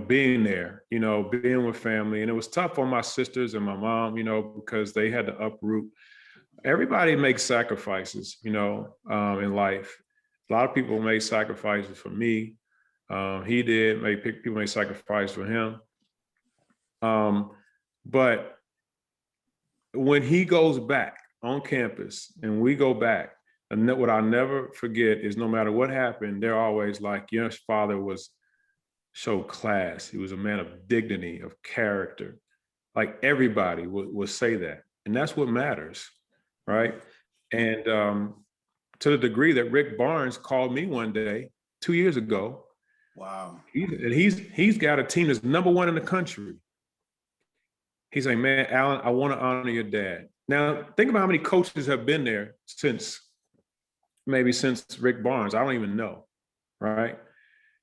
S10: being there, you know, being with family. And it was tough on my sisters and my mom, you know, because they had to uproot. Everybody makes sacrifices, you know, in life. A lot of people made sacrifices for me. He did. People made sacrifices for him. But when he goes back on campus and we go back, and what I'll never forget is no matter what happened, they're always like, your father was so class. He was a man of dignity, of character. Like everybody would say that. And that's what matters, right? And to the degree that Rick Barnes called me one day, 2 years ago.
S3: Wow.
S10: He's got a team that's #1 in the country. He's like, man, Allan, I want to honor your dad. Now, think about how many coaches have been there since Rick Barnes. I don't even know, right?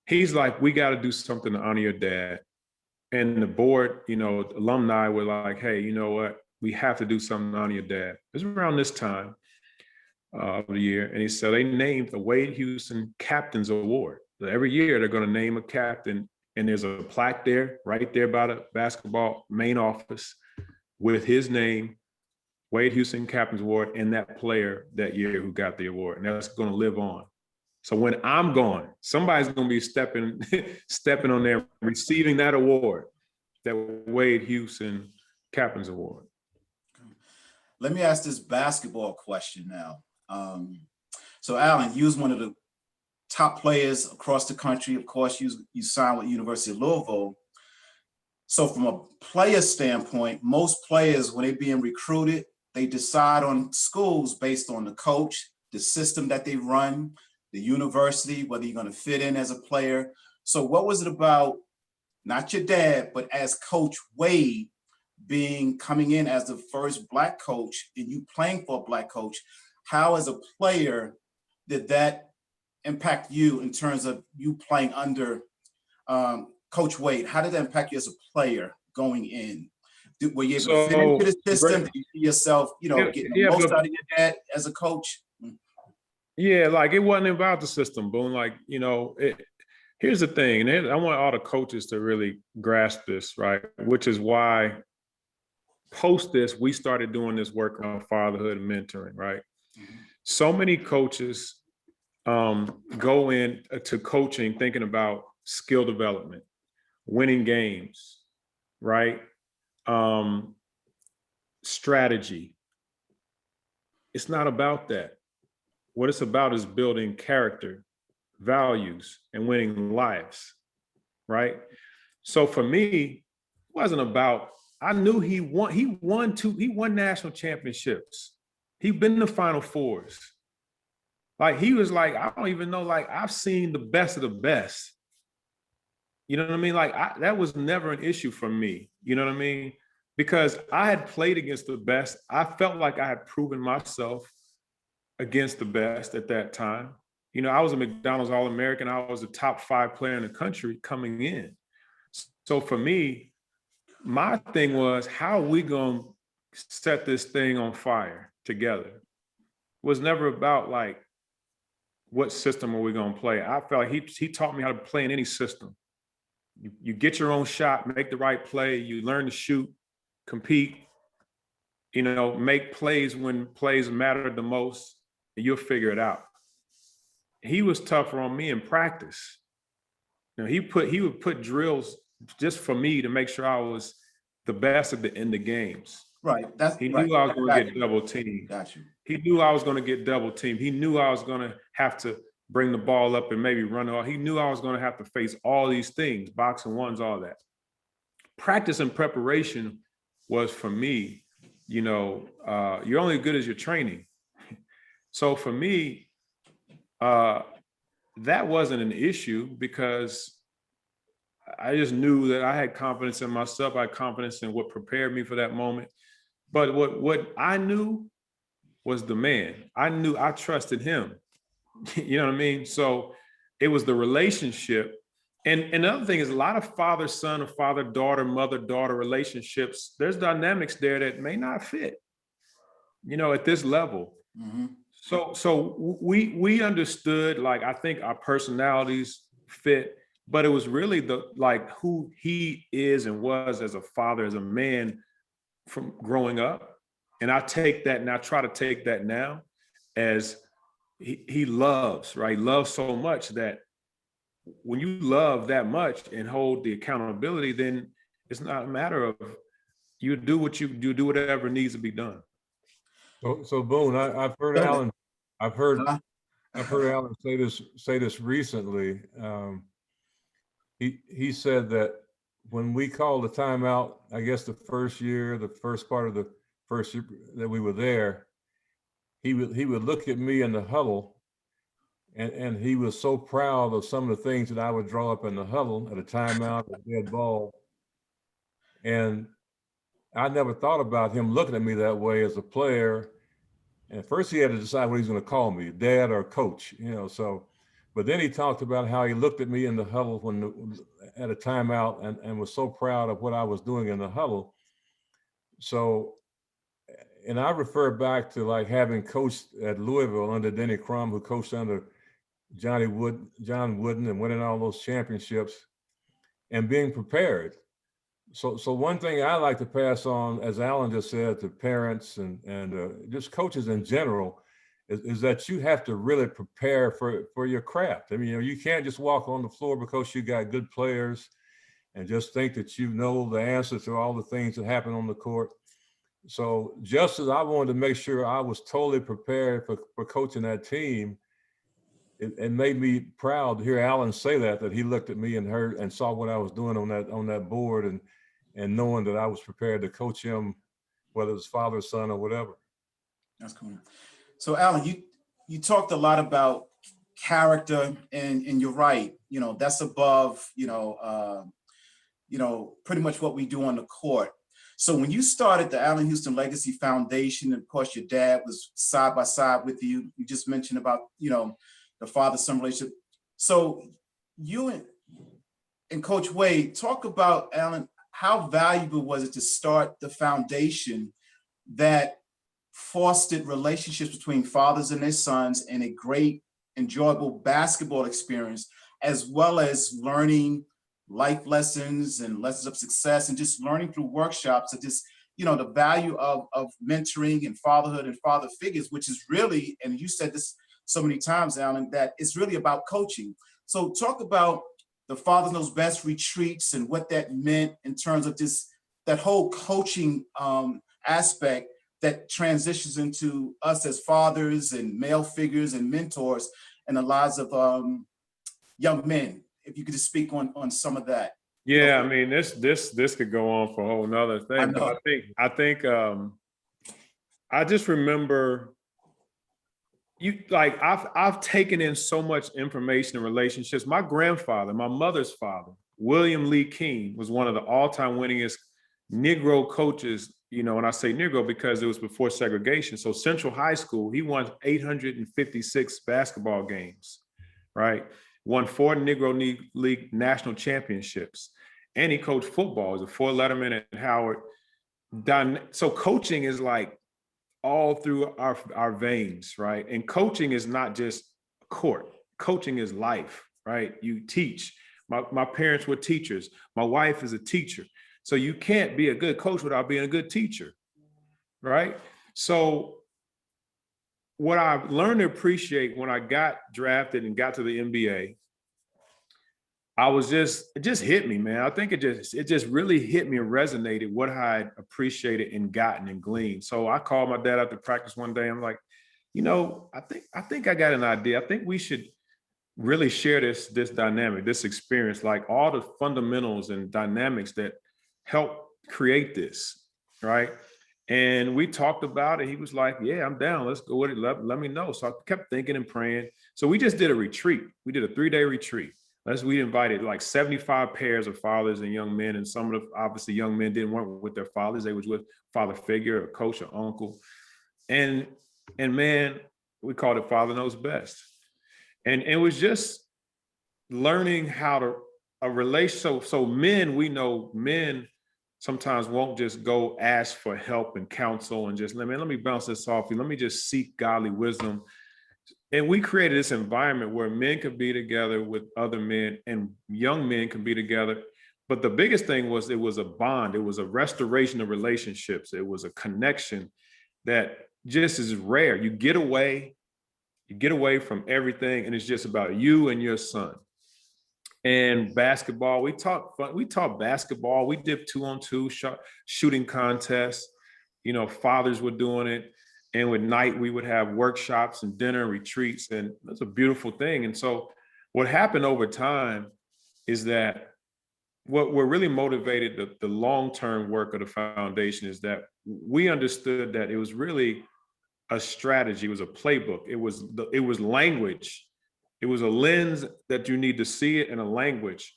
S10: He's like, we got to do something to honor your dad. And the board, you know, alumni were like, hey, you know what? We have to do something to honor your dad. It was around this time of the year. And he said they named the Wade Houston Captain's Award. So every year they're going to name a captain, and there's a plaque there, right there by the basketball main office with his name, Wade Houston Captain's Award, and that player that year who got the award. And that's going to live on. So when I'm gone, somebody's going to be stepping on there, receiving that award, that Wade Houston Captain's Award.
S3: Let me ask this basketball question now. So Allan, you was one of the top players across the country. Of course, you signed with University of Louisville. So from a player standpoint, most players, when they're being recruited, they decide on schools based on the coach, the system that they run, the university, whether you're going to fit in as a player. So what was it about, not your dad, but as Coach Wade coming in as the first Black coach and you playing for a Black coach? How as a player did that impact you in terms of you playing under Coach Wade? How did that impact you as a player going in? Were you able to fit into the system? Did you see yourself, getting the most out of your dad as a coach?
S10: Yeah, like it wasn't about the system, Boone. Like, here's the thing, and I want all the coaches to really grasp this, right? Which is why post this, we started doing this work on fatherhood and mentoring, right? Mm-hmm. So many coaches go in to coaching thinking about skill development, winning games, right? Strategy. It's not about that. What it's about is building character, values, and winning lives, right? So for me, it wasn't about I knew he won national championships. He'd been in the Final Fours. Like, he was like, I don't even know, like, I've seen the best of the best. You know what I mean? Like, that was never an issue for me. You know what I mean? Because I had played against the best. I felt like I had proven myself against the best at that time. You know, I was a McDonald's All-American. I was a top 5 player in the country coming in. So for me, my thing was, how are we going to set this thing on fire together? It was never about, like, what system are we going to play? I felt like he taught me how to play in any system. You get your own shot, make the right play, you learn to shoot, compete, you know, make plays when plays matter the most, and you'll figure it out. He was tougher on me in practice. You know, he would put drills just for me to make sure I was the best in the games.
S3: Right.
S10: He knew I was going to get double teamed.
S3: Got you.
S10: He knew I was going to get double teamed. He knew I was going to have to bring the ball up and maybe run it off. He knew I was going to have to face all these things, boxing ones, all that. Practice and preparation was, for me, you know, you're only good as your training. So for me, that wasn't an issue because I just knew that I had confidence in myself. I had confidence in what prepared me for that moment. But what I knew was the man. I trusted him. You know what I mean? So it was the relationship. And another thing is, a lot of father-son or father-daughter, mother-daughter relationships, there's dynamics there that may not fit, you know, at this level.
S3: Mm-hmm.
S10: So we understood, like, I think our personalities fit, but it was really like who he is and was as a father, as a man from growing up. And I take that, and I try to take that now as he loves, right? Loves so much that when you love that much and hold the accountability, then it's not a matter of you do whatever needs to be done.
S9: So Boone, I've heard Allan, I've heard Allan say this recently. He said that when we called the timeout, I guess the first part of the first year that we were there, he would look at me in the huddle, and he was so proud of some of the things that I would draw up in the huddle at a timeout, a dead ball. And I never thought about him looking at me that way as a player. And first he had to decide what he's going to call me, dad or coach, you know. So, but then he talked about how he looked at me in the huddle at a timeout and was so proud of what I was doing in the huddle. So, and I refer back to, like, having coached at Louisville under Denny Crum, who coached under John Wooden, and winning all those championships and being prepared. So one thing I like to pass on, as Allan just said, to parents and just coaches in general, is that you have to really prepare for your craft. I mean, you know, you can't just walk on the floor because you got good players and just think that you know the answer to all the things that happen on the court. So just as I wanted to make sure I was totally prepared for coaching that team, it made me proud to hear Allan say that he looked at me and heard and saw what I was doing on that board, and knowing that I was prepared to coach him, whether it was father, son, or whatever.
S3: That's cool. So Allan, you talked a lot about character, and you're right. You know, that's above, pretty much what we do on the court. So when you started the Allan Houston Legacy Foundation, and of course your dad was side by side with you. You just mentioned about, the father-son relationship. So you and Coach Wade, talk about, Allan, how valuable was it to start the foundation that fostered relationships between fathers and their sons, and a great, enjoyable basketball experience, as well as learning life lessons and lessons of success, and just learning through workshops of just, the value of mentoring and fatherhood and father figures, which is really, and you said this so many times, Allan, that it's really about coaching. So talk about the Fathers Knows Best retreats and what that meant in terms of just that whole coaching aspect that transitions into us as fathers and male figures and mentors in the lives of young men. If you could just speak on some of that.
S10: Yeah, I mean, this could go on for a whole nother thing, but I think I just remember I've taken in so much information in relationships. My grandfather, my mother's father, William Lee King, was one of the all-time winningest Negro coaches, and I say Negro because it was before segregation. So Central High School, he won 856 basketball games, right? Won 4 Negro League national championships. And he coached football. He was a 4 letterman at Howard. So coaching is like all through our veins, right? And coaching is not just court. Coaching is life, right? You teach. My parents were teachers. My wife is a teacher. So you can't be a good coach without being a good teacher, right? So what I've learned to appreciate when I got drafted and got to the NBA, it just hit me, man. I think it just really hit me and resonated what I had appreciated and gotten and gleaned. So I called my dad after practice one day. I'm like, I think I got an idea. I think we should really share this dynamic, this experience, like all the fundamentals and dynamics that help create this, right? And we talked about it. He was like, yeah, I'm down. Let's go with it. Let me know. So I kept thinking and praying. So we just did a retreat. We did a 3-day retreat. We invited like 75 pairs of fathers and young men. And some of the obviously young men weren't with their fathers. They was with father figure, a coach, or uncle. And man, we called it Father Knows Best. And it was just learning how to relate. So men, we know men sometimes won't just go ask for help and counsel and just let me bounce this off you. Let me just seek godly wisdom. And we created this environment where men could be together with other men and young men can be together. But the biggest thing was it was a bond. It was a restoration of relationships. It was a connection that just is rare. You get away from everything and it's just about you and your son. And basketball, we taught basketball. We did 2-on-2 shooting contests. Fathers were doing it. And with night, we would have workshops and dinner retreats. And that's a beautiful thing. And so what happened over time is that what really motivated the long-term work of the foundation is that we understood that it was really a strategy. It was a playbook. It was language. It was a lens that you need to see it, and a language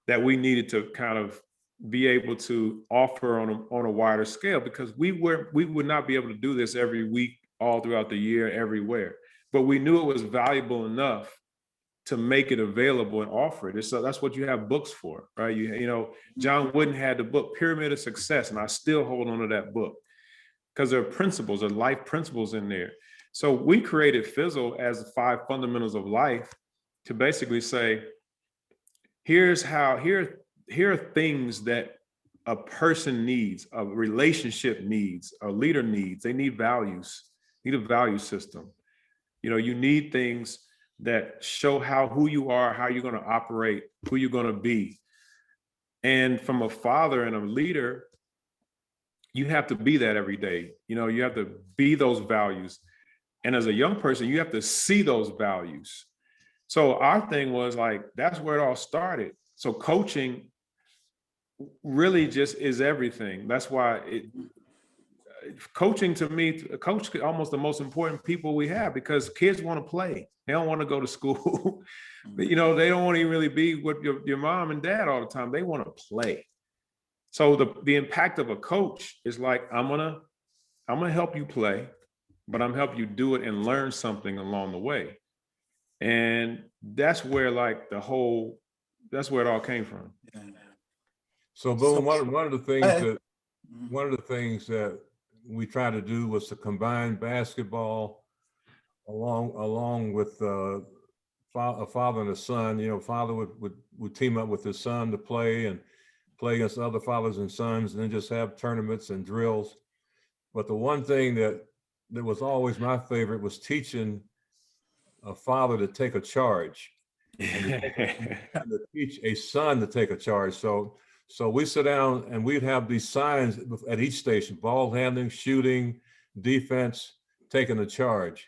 S10: that we needed to kind of be able to offer on a wider scale, because we would not be able to do this every week, all throughout the year, everywhere. But we knew it was valuable enough to make it available and offer it. So that's what you have books for, right? John Wooden had the book Pyramid of Success, and I still hold on to that book because there are principles, there are life principles in there. So we created Fizzle as the 5 fundamentals of life to basically say, here are things that a person needs, a relationship needs, a leader needs. They need values, need a value system. You need things that show who you are, how you're going to operate, who you're going to be. And from a father and a leader, you have to be that every day. You have to be those values. And as a young person, you have to see those values. So our thing was like, that's where it all started. So coaching really just is everything. That's why coaching to me, a coach is almost the most important people we have, because kids want to play. They don't want to go to school. They don't want to really be with your mom and dad all the time. They want to play. So the impact of a coach is like, I'm gonna help you play, but I'm helping you do it and learn something along the way. And that's where that's where it all came from.
S9: So Boone, one of the things that we tried to do was to combine basketball along with a father and a son. Father would team up with his son to play against other fathers and sons, and then just have tournaments and drills. But the one thing that was always my favorite was teaching a father to take a charge and to teach a son to take a charge. So we sit down and we'd have these signs at each station: ball handling, shooting, defense, taking a charge.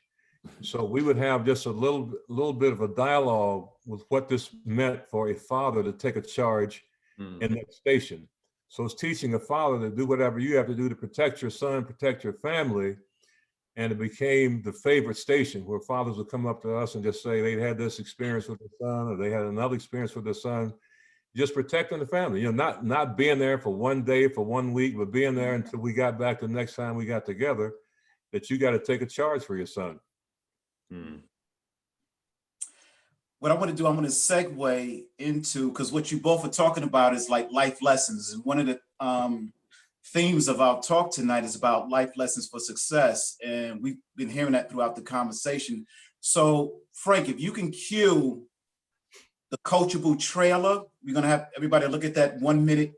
S9: So we would have just a little bit of a dialogue with what this meant for a father to take a charge in that station. So it's teaching a father to do whatever you have to do to protect your son, protect your family. And it became the favorite station where fathers would come up to us and just say they had this experience with their son, or they had another experience with their son, just protecting the family, you know, not being there for one day, for 1 week, but being there until we got back the next time we got together, that you got to take a charge for your son.
S3: What I want to do, I'm going to segue into, because what you both are talking about is like life lessons. And one of the themes of our talk tonight is about life lessons for success. And we've been hearing that throughout the conversation. So Frank, if you can cue the coachable trailer, we're going to have everybody look at that 1 minute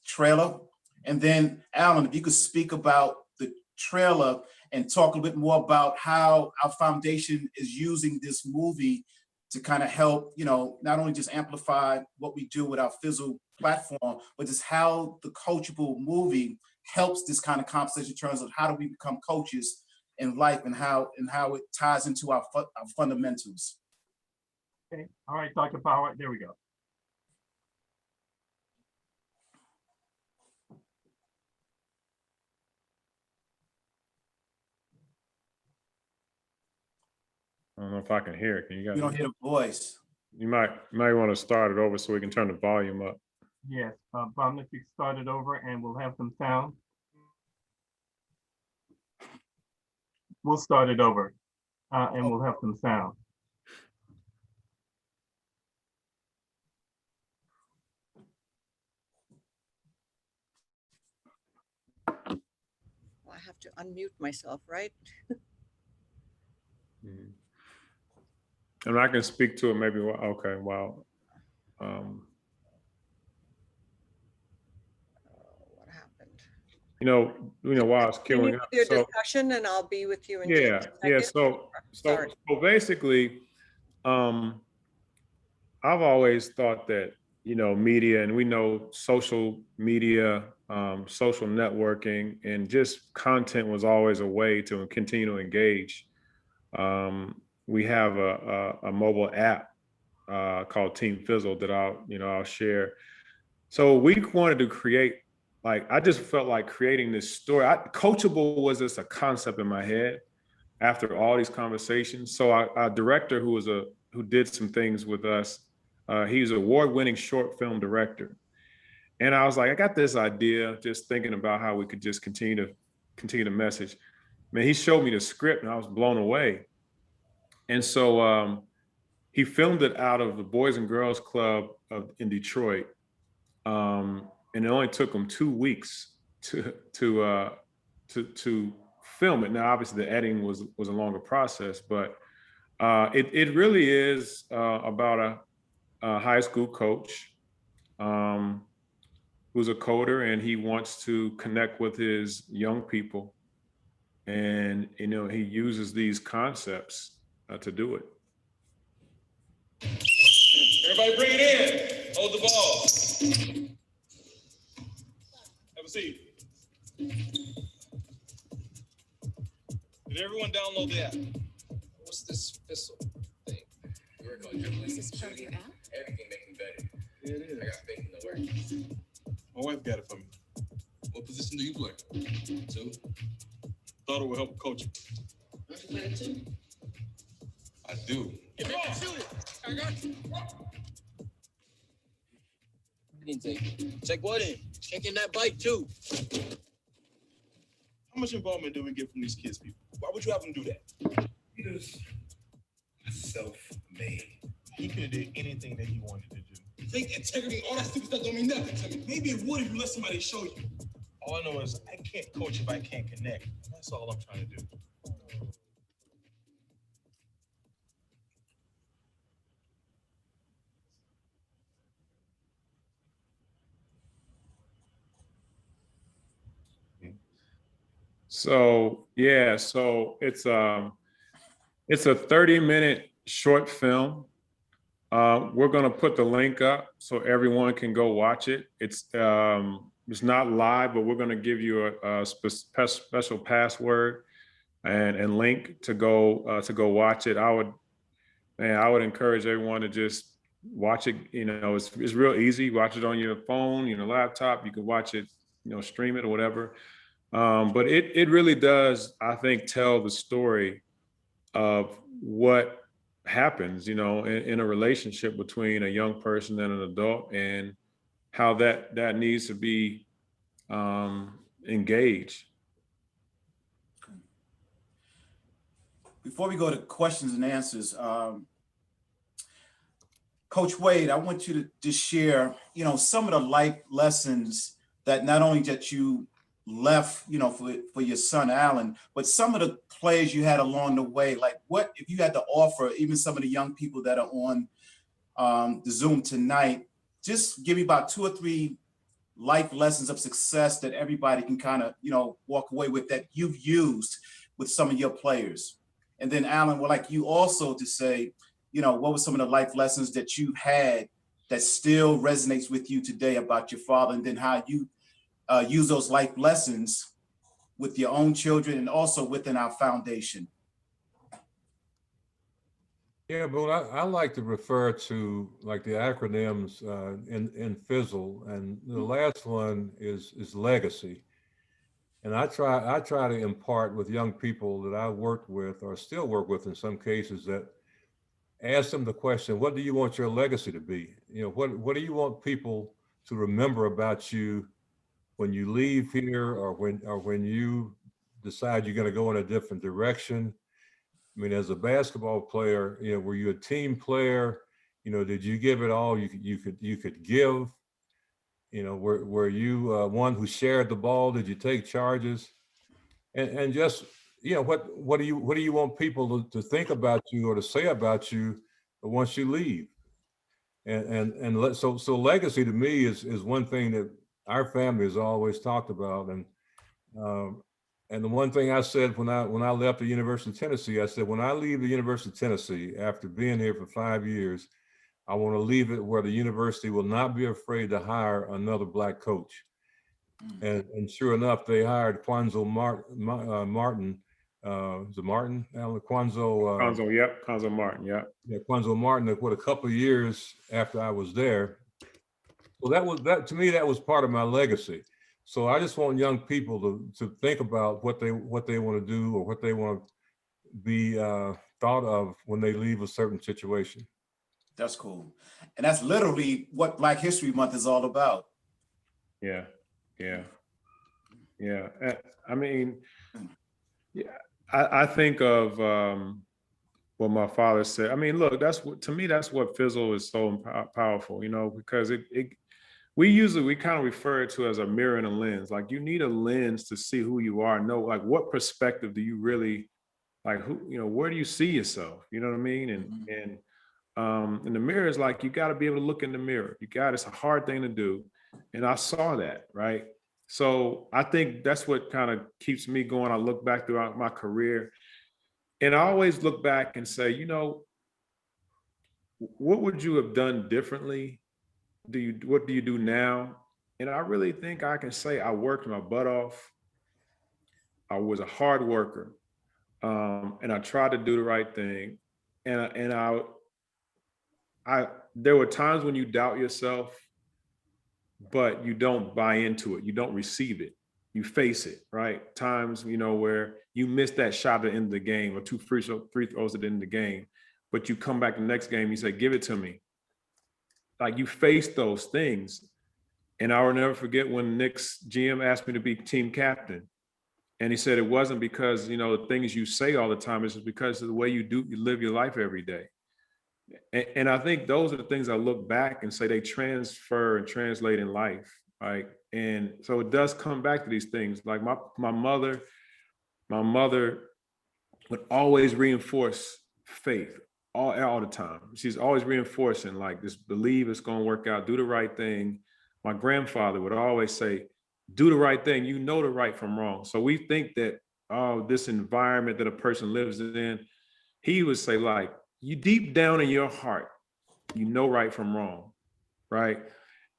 S3: trailer. And then Allan, if you could speak about the trailer and talk a little bit more about how our foundation is using this movie to kind of help, you know, not only just amplify what we do with our physical platform, but just how the coachable movie helps this kind of conversation in terms of how do we become coaches in life, and how it ties into our fundamentals.
S1: Okay, all right, Dr. Power, there we go.
S10: I don't know if I can hear it. Can you guys?
S3: You don't hear the voice.
S10: You might want to start it over so we can turn the volume up.
S1: Yes, Bob, if you start it over and we'll have some sound. We'll start it over and we'll have some sound.
S4: I have to unmute myself, right?
S10: And I can speak to it maybe. Okay, wow.
S4: What happened?
S10: You know, while I was
S4: Continue
S10: queuing
S4: with
S10: up.
S4: your
S10: So,
S4: discussion, and I'll be with you in
S10: yeah,
S4: just a
S10: yeah.
S4: second.
S10: So basically, I've always thought that, you know, media, and we know social media, social networking, and just content was always a way to continue to engage. We have a mobile app called Team Fizzle that I'll share. So we wanted to create, like, I just felt like creating this story. Coachable was just a concept in my head after all these conversations. So our director, who did some things with us, he's an award-winning short film director. And I was like, I got this idea, just thinking about how we could just continue to message. Man, he showed me the script and I was blown away. And so he filmed it out of the Boys and Girls Club in Detroit. And it only took him 2 weeks to film it. Now, obviously the editing was a longer process, but it really is about a high school coach who's a coder, and he wants to connect with his young people. And, you know, he uses these concepts to do it.
S13: Everybody bring it in. Hold the ball. Have a seat. Did everyone download the app? What's this Fizzle thing? We work on dribbling. Is this part of your app? Everything making better. Yeah, it is. I got faith in the work. My wife got it for me. What position do you play? 2. Thought it would help coach. Don't you play it too? I do. Get on, shoot it. I got you. Check what in? Checking that bike too. How much involvement do we get from these kids, people? Why would you have them do that? Because self-made. He could have did anything that he wanted to do. Think integrity, all that stupid stuff don't mean nothing to me. Maybe it would if you let somebody show you. All I know is I can't coach if I can't connect. That's all I'm trying to do.
S10: So yeah, so it's a 30-minute short film. We're gonna put the link up so everyone can go watch it. It's not live, but we're gonna give you a special password and link to go watch it. I would encourage everyone to just watch it, it's real easy. Watch it on your phone, laptop. You can watch it, stream it or whatever. But it really does, I think, tell the story of what happens, in a relationship between a young person and an adult, and how that needs to be engaged.
S3: Before we go to questions and answers, Coach Wade, I want you to just share, some of the life lessons that not only that you left, for your son, Allan, but some of the players you had along the way. Like, what if you had to offer even some of the young people that are on the Zoom tonight, just give me about 2 or 3 life lessons of success that everybody can kind of, walk away with that you've used with some of your players. And then Allan, would like you also to say, what were some of the life lessons that you had that still resonates with you today about your father, and then how you use those life lessons with your own children and also within our foundation.
S9: Yeah, but I like to refer to like the acronyms in Fizzle, and the last one is legacy. And I try to impart with young people that I worked with or still work with in some cases, that ask them the question, what do you want your legacy to be? What do you want people to remember about you when you leave here, or when you decide you're going to go in a different direction? I mean, as a basketball player, were you a team player? Did you give it all you could give? Were you one who shared the ball? Did you take charges? And just, what do you want people to think about you or to say about you once you leave? So legacy to me is one thing that our family has always talked about. And the one thing I said when I left the University of Tennessee, I said, when I leave the University of Tennessee after being here for 5 years, I want to leave it where the university will not be afraid to hire another Black coach. And sure enough, they hired Quanzo Martin. Is it Martin? Alan Quanzo.
S10: Quanzo, yep. Quanzo Martin, yep.
S9: Yeah, Quanzo Martin. What, a couple of years after I was there. Well, that to me, that was part of my legacy. So I just want young people to think about what they want to do, or what they want to be thought of when they leave a certain situation.
S3: That's cool. And that's literally what Black History Month is all about.
S10: Yeah. I mean, yeah, I think of what my father said. I mean, look, to me, that's what Fizzle is so powerful, because we kind of refer to it as a mirror and a lens. Like, you need a lens to see who you are, know like what perspective do you really, like, where do you see yourself? You know what I mean? And the mirror is like, you got to be able to look in the mirror. It's a hard thing to do. And I saw that, right? So I think that's what kind of keeps me going. I look back throughout my career, and I always look back and say, what would you have done differently? What do you do now? And I really think I can say I worked my butt off. I was a hard worker, and I tried to do the right thing. And there were times when you doubt yourself, but you don't buy into it. You don't receive it. You face it, right? Times, where you miss that shot at the end of the game, or 2 free throws at the end of the game, but you come back the next game, you say, give it to me. Like, you face those things. And I will never forget when Nick's GM asked me to be team captain. And he said, it wasn't because, the things you say all the time, it's just because of the way you live your life every day. And I think those are the things I look back and say they transfer and translate in life, right? And so it does come back to these things. Like my mother would always reinforce faith all the time. She's always reinforcing, like, this believe it's going to work out, do the right thing. My grandfather would always say, do the right thing. You know the right from wrong. So we think that, this environment that a person lives in, he would say, like, you deep down in your heart, you know right from wrong, right?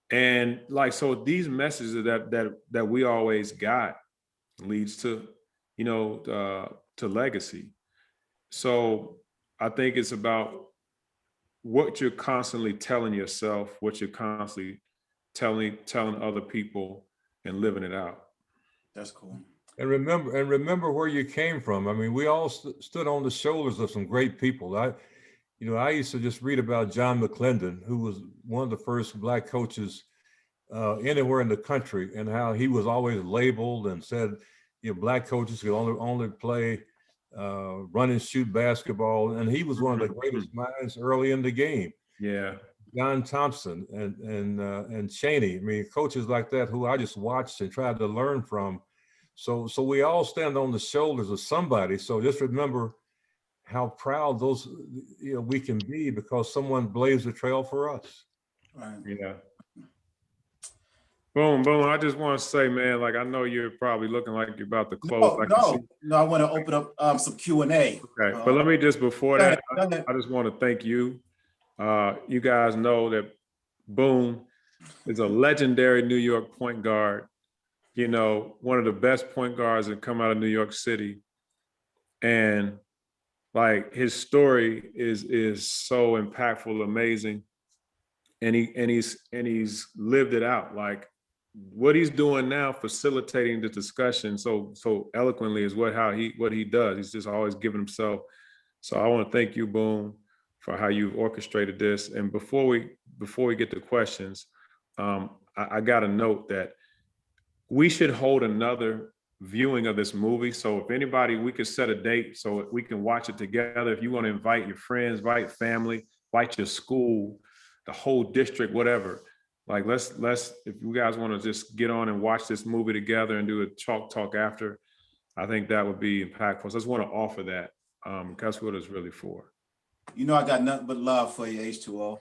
S10: And like, so these messages that we always got leads to, to legacy. So I think it's about what you're constantly telling yourself, what you're constantly telling other people, and living it out.
S2: That's cool.
S9: And remember where you came from. I mean, we all stood on the shoulders of some great people. I used to just read about John McClendon, who was one of the first Black coaches anywhere in the country, and how he was always labeled and said, Black coaches could only play run and shoot basketball, and he was one of the greatest minds early in the game.
S10: Yeah.
S9: John Thompson and Cheney. I mean, coaches like that who I just watched and tried to learn from. So we all stand on the shoulders of somebody. So just remember how proud those we can be because someone blazed the trail for us.
S2: Right.
S10: Yeah. Boom, boom. I just want to say, man, like I know you're probably looking like you're about to close.
S2: No, I want to open up some Q&A.
S10: Okay, but let me just before that,
S2: go ahead.
S10: I just want to thank you. You guys know that Boone is a legendary New York point guard. One of the best point guards that come out of New York City, and like his story is so impactful, amazing, and he's lived it out. Like what he's doing now, facilitating the discussion so eloquently is what he does. He's just always giving himself. So I want to thank you, Boone, for how you've orchestrated this. And before we get to questions, I got to note that we should hold another viewing of this movie. So if anybody, we could set a date so we can watch it together. If you want to invite your friends, invite family, invite your school, the whole district, whatever. Like let's if you guys want to just get on and watch this movie together and do a chalk talk after, I think that would be impactful. So I just want to offer that. That's what it's really for.
S2: I got nothing but love for you, H2O.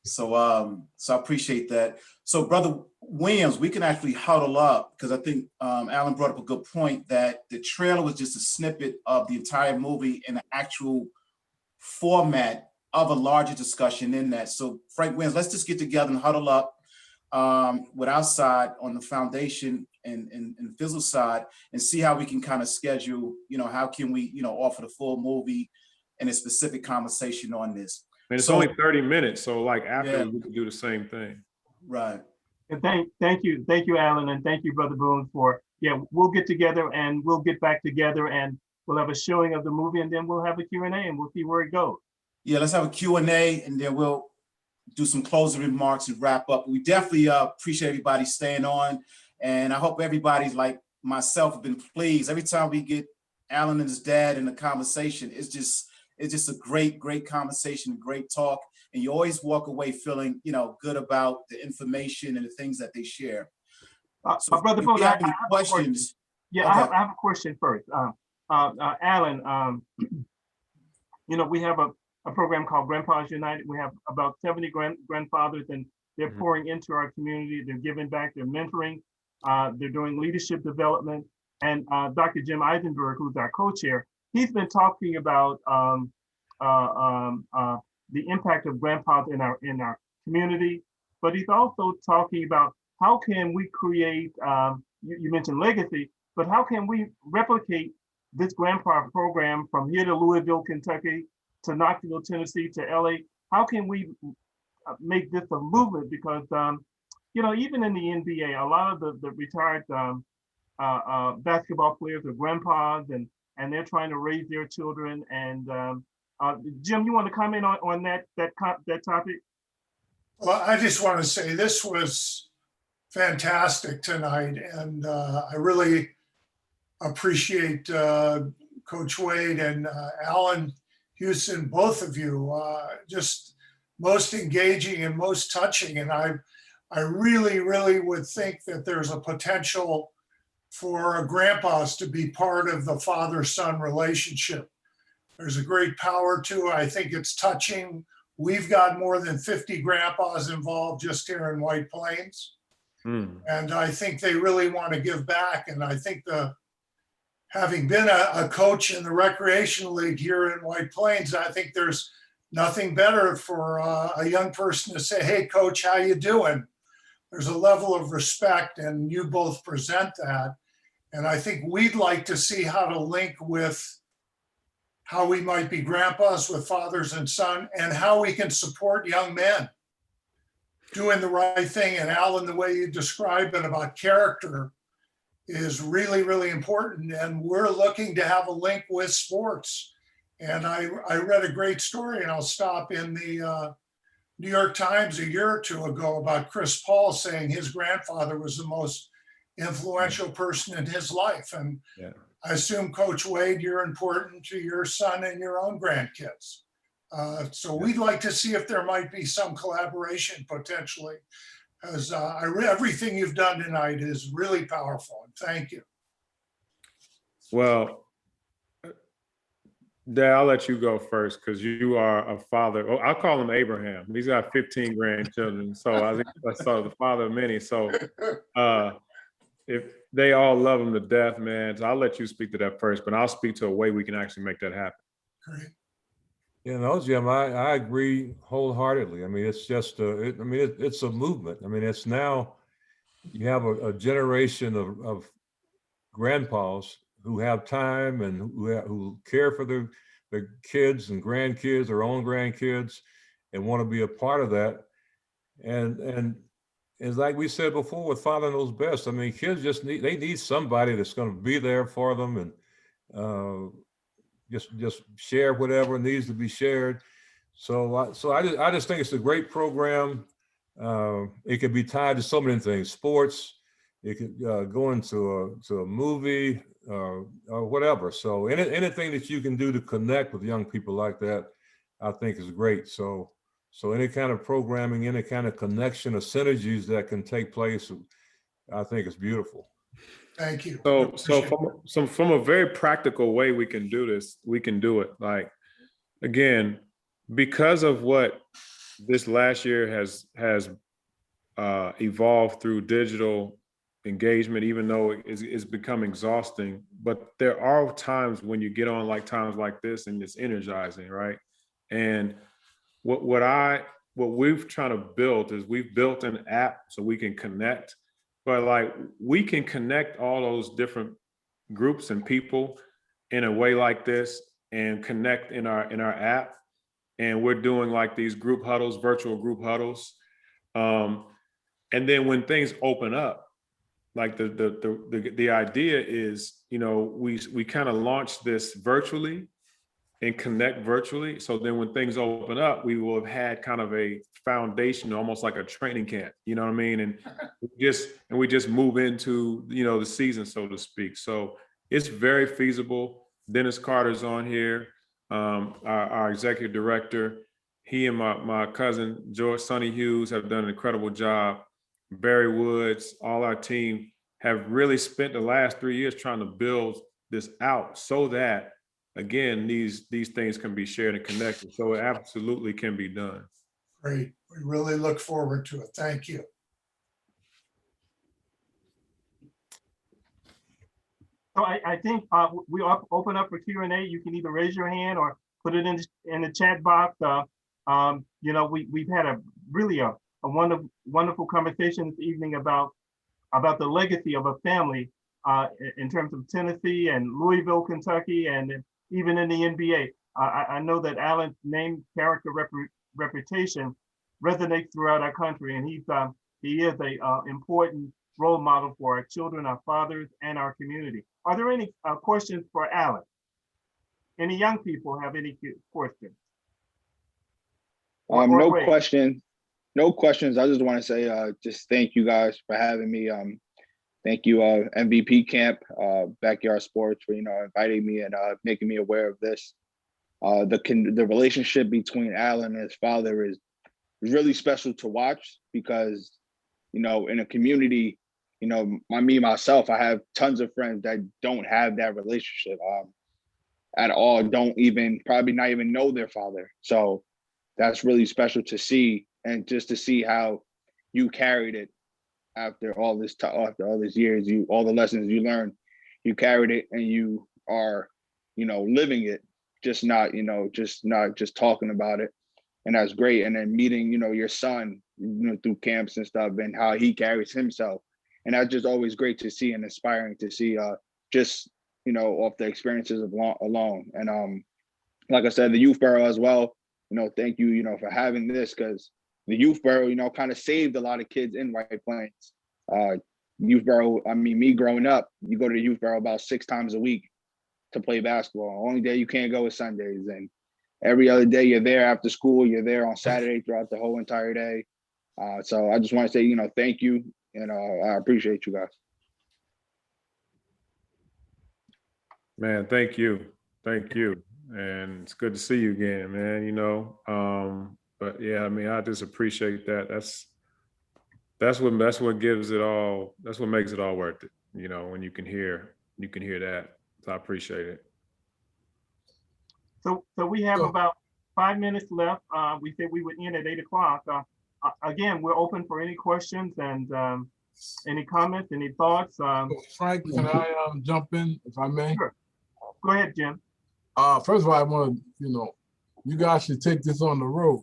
S2: So I appreciate that. So Brother Williams, we can actually huddle up because I think Allan brought up a good point that the trailer was just a snippet of the entire movie and the actual format of a larger discussion in that. So Frank Williams, let's just get together and huddle up with our side on the foundation and Fizzle side and see how we can kind of schedule, how can we, offer the full movie and a specific conversation on this.
S10: And it's only 30 minutes. So like after we can do the same thing.
S2: Right.
S1: And thank you, Allan, and thank you, Brother Boone, we'll get together and we'll get back together and we'll have a showing of the movie and then we'll have a Q&A and we'll see where it goes.
S2: Yeah, let's have a Q&A and then we'll do some closing remarks and wrap up. We definitely appreciate everybody staying on. And I hope everybody's like myself have been pleased. Every time we get Allan and his dad in a conversation, it's just a great conversation, great talk. And you always walk away feeling, good about the information and the things that they share. So
S1: Brother Boone,
S2: I have any questions.
S1: Yeah, okay. I have a question first. Allan, we have a program called Grandpas United. We have about 70 grandfathers and they're pouring into our community. They're giving back, they're mentoring, they're doing leadership development. And Dr. Jim Eisenberg, who's our co-chair, he's been talking about the impact of grandpas in our community, but he's also talking about how can we create, you mentioned legacy, but how can we replicate this grandpa program from here to Louisville, Kentucky, to Knoxville, Tennessee, to LA? How can we make this a movement? Because, even in the NBA, a lot of the retired basketball players are grandpas and they're trying to raise their children. And Jim, you want to comment on that topic?
S6: Well, I just want to say this was fantastic tonight, and I really appreciate Coach Wade and Allan Houston, both of you, just most engaging and most touching. And I really would think that there's a potential for grandpas to be part of the father-son relationship. There's a great power to it. I think it's touching. We've got more than 50 grandpas involved just here in White Plains. And I think they really want to give back. And I think having been a coach in the recreation league here in White Plains, I think there's nothing better for a young person to say, "Hey, coach, how you doing?" There's a level of respect, and you both present that. And I think we'd like to see how how we might be grandpas with fathers and son, and how we can support young men doing the right thing. And Alan, the way you describe it about character is really, really important. And we're looking to have a link with sports. And I read a great story, and I'll stop, in the New York Times a year or two ago about Chris Paul saying his grandfather was the most influential person in his life. And
S10: Yeah.
S6: I assume, Coach Wade, you're important to your son and your own grandkids. So we'd like to see if there might be some collaboration potentially, as everything you've done tonight is really powerful. And thank you.
S10: Well, Dad, I'll let you go first because you are a father. Oh, I'll call him Abraham. He's got 15 grandchildren. So I think that's the father of many. So if they all love him to death, man, so I'll let you speak to that first, but I'll speak to a way we can actually make that happen.
S6: Great.
S9: You know, Jim, I agree wholeheartedly. I mean, it's just, it's a movement. I mean, it's now, you have a generation of grandpas who have time and who care for their kids and grandkids, their own grandkids, and want to be a part of that. And it's like we said before, with Father Knows Best. I mean, kids just need somebody that's going to be there for them and just share whatever needs to be shared. So I just think it's a great program. It could be tied to so many things, sports. It could go into a movie or whatever. So anything that you can do to connect with young people like that, I think is great. So any kind of programming, any kind of connection or synergies that can take place, I think is beautiful.
S6: Thank you.
S10: So from a very practical way we can do this, we can do it. Like, again, because of what this last year has evolved through digital engagement, even though it's become exhausting, but there are times when you get on like times like this and it's energizing, right? And what we've trying to build is we've built an app so we can connect, but like we can connect all those different groups and people in a way like this and connect in our app. And we're doing like these group huddles, virtual group huddles. And then when things open up, like the idea is, you know, we kind of launch this virtually and connect virtually. So then when things open up, we will have had kind of a foundation, almost like a training camp, you know what I mean? And we just move into, you know, the season, so to speak. So it's very feasible. Dennis Carter's on here, our executive director. He and my cousin, George Sonny Hughes, have done an incredible job. Barry Woods, all our team have really spent the last 3 years trying to build this out so that, again, these things can be shared and connected. So it absolutely can be done.
S6: Great. We really look forward to it. Thank you.
S1: So I think we open up for Q&A. You can either raise your hand or put it in the chat box. You know, we've had a wonderful conversation this evening about the legacy of a family in terms of Tennessee and Louisville, Kentucky, and even in the NBA. I know that Allan's name, character, reputation resonates throughout our country, and he is a important role model for our children, our fathers, and our community. Are there any questions for Allan? Any young people have any questions?
S14: No questions. No questions. I just want to say, just thank you guys for having me. Thank you, MVP Camp, Backyard Sports, for inviting me and making me aware of this. The relationship between Allan and his father is really special to watch because, in a community, myself, I have tons of friends that don't have that relationship at all. Probably not even know their father. So that's really special to see, and just to see how you carried it after all this years, all the lessons you learned, you carried it and you are, living it, just not just talking about it. And that's great. And then meeting, your son, through camps and stuff, and how he carries himself. And that's just always great to see and inspiring to see, off the experiences alone. And like I said, the youth bureau as well. Thank you, for having this, because the youth bureau, kind of saved a lot of kids in White Plains. Youth bureau, I mean, me growing up, you go to the youth bureau about 6 times a week to play basketball. Only day you can't go is Sundays, and every other day you're there after school. You're there on Saturday throughout the whole entire day. So I just want to say, thank you, and I appreciate you guys.
S10: Man, thank you. Thank you. And it's good to see you again, man, but yeah, I mean, I just appreciate that. That's what gives it all, that's what makes it all worth it, when you can hear that. So I appreciate it.
S1: So we have about 5 minutes left. We said we would end at 8 o'clock. Again, we're open for any questions and any comments, any thoughts.
S7: Frank, can I jump in if I may?
S1: Sure. Go ahead, Jim.
S7: First of all, I want to, you guys should take this on the road.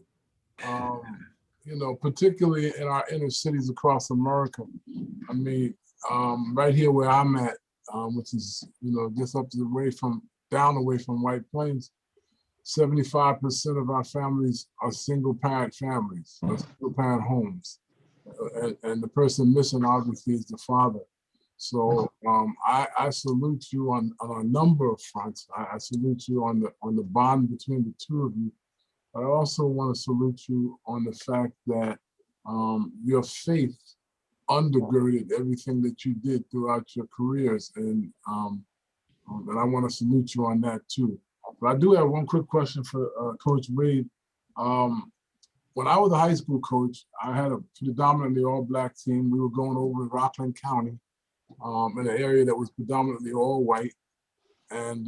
S7: Particularly in our inner cities across America. I mean, right here where I'm at, which is, just down away from White Plains, 75% of our families are single parent families, or single parent homes. And the person missing obviously is the father. So I salute you on a number of fronts. I salute you on the bond between the two of you. I also want to salute you on the fact that your faith undergirded everything that you did throughout your careers, and I want to salute you on that too. But I do have one quick question for Coach Wade. When I was a high school coach, I had a predominantly all-Black team. We were going over in Rockland County, in an area that was predominantly all white. And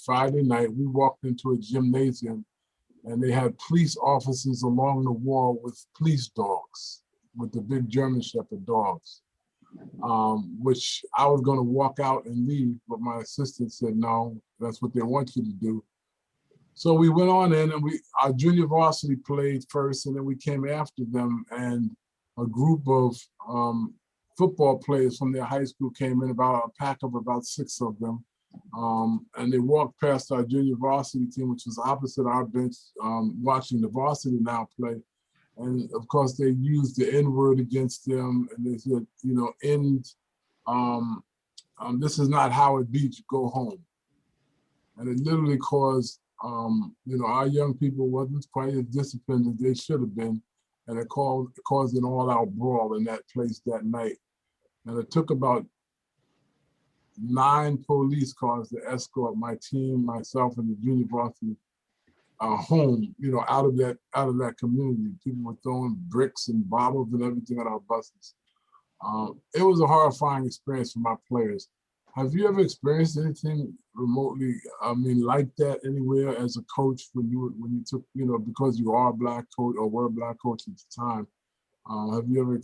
S7: Friday night, we walked into a gymnasium, and they had police officers along the wall with police dogs, with the big German Shepherd dogs, which I was going to walk out and leave, but my assistant said, no, that's what they want you to do. So we went on in, and our junior varsity played first, and then we came after them, and a group of football players from their high school came in, about a pack of about 6 of them. And they walked past our junior varsity team, which was opposite our bench, watching the varsity now play. And of course, they used the N-word against them, and they said, this is not Howard Beach, go home. And it literally caused, our young people wasn't quite as disciplined as they should have been, and it caused an all-out brawl in that place that night. And it took about 9 police cars to escort my team, myself, and the junior varsity home, out of that community. People were throwing bricks and bottles and everything at our buses. It was a horrifying experience for my players. Have you ever experienced anything remotely, like that anywhere as a coach when you took, because you are a Black coach or were a Black coach at the time? Have you ever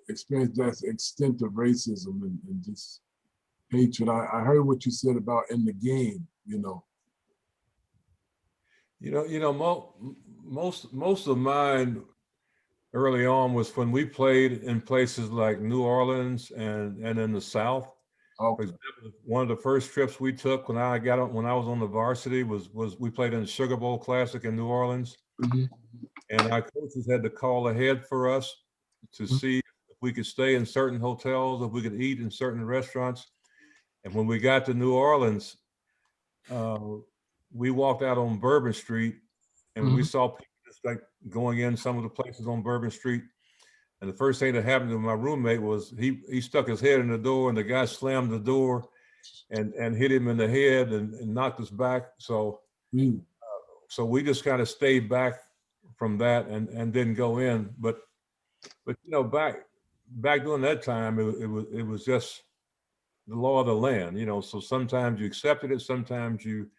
S7: experienced that extent of racism and just hatred? I heard what you said about in the game,
S9: Most of mine early on was when we played in places like New Orleans and in the South.
S7: Okay.
S9: One of the first trips we took when I was on the varsity was we played in the Sugar Bowl Classic in New Orleans.
S7: Mm-hmm.
S9: And our coaches had to call ahead for us to see if we could stay in certain hotels, if we could eat in certain restaurants. And when we got to New Orleans, we walked out on Bourbon Street, and we saw people just like going in some of the places on Bourbon Street. And the first thing that happened to my roommate was he stuck his head in the door, and the guy slammed the door and hit him in the head and knocked us back. So, so we just kind of stayed back from that and didn't go in. But back during that time, it was just the law of the land. So sometimes you accepted it, sometimes you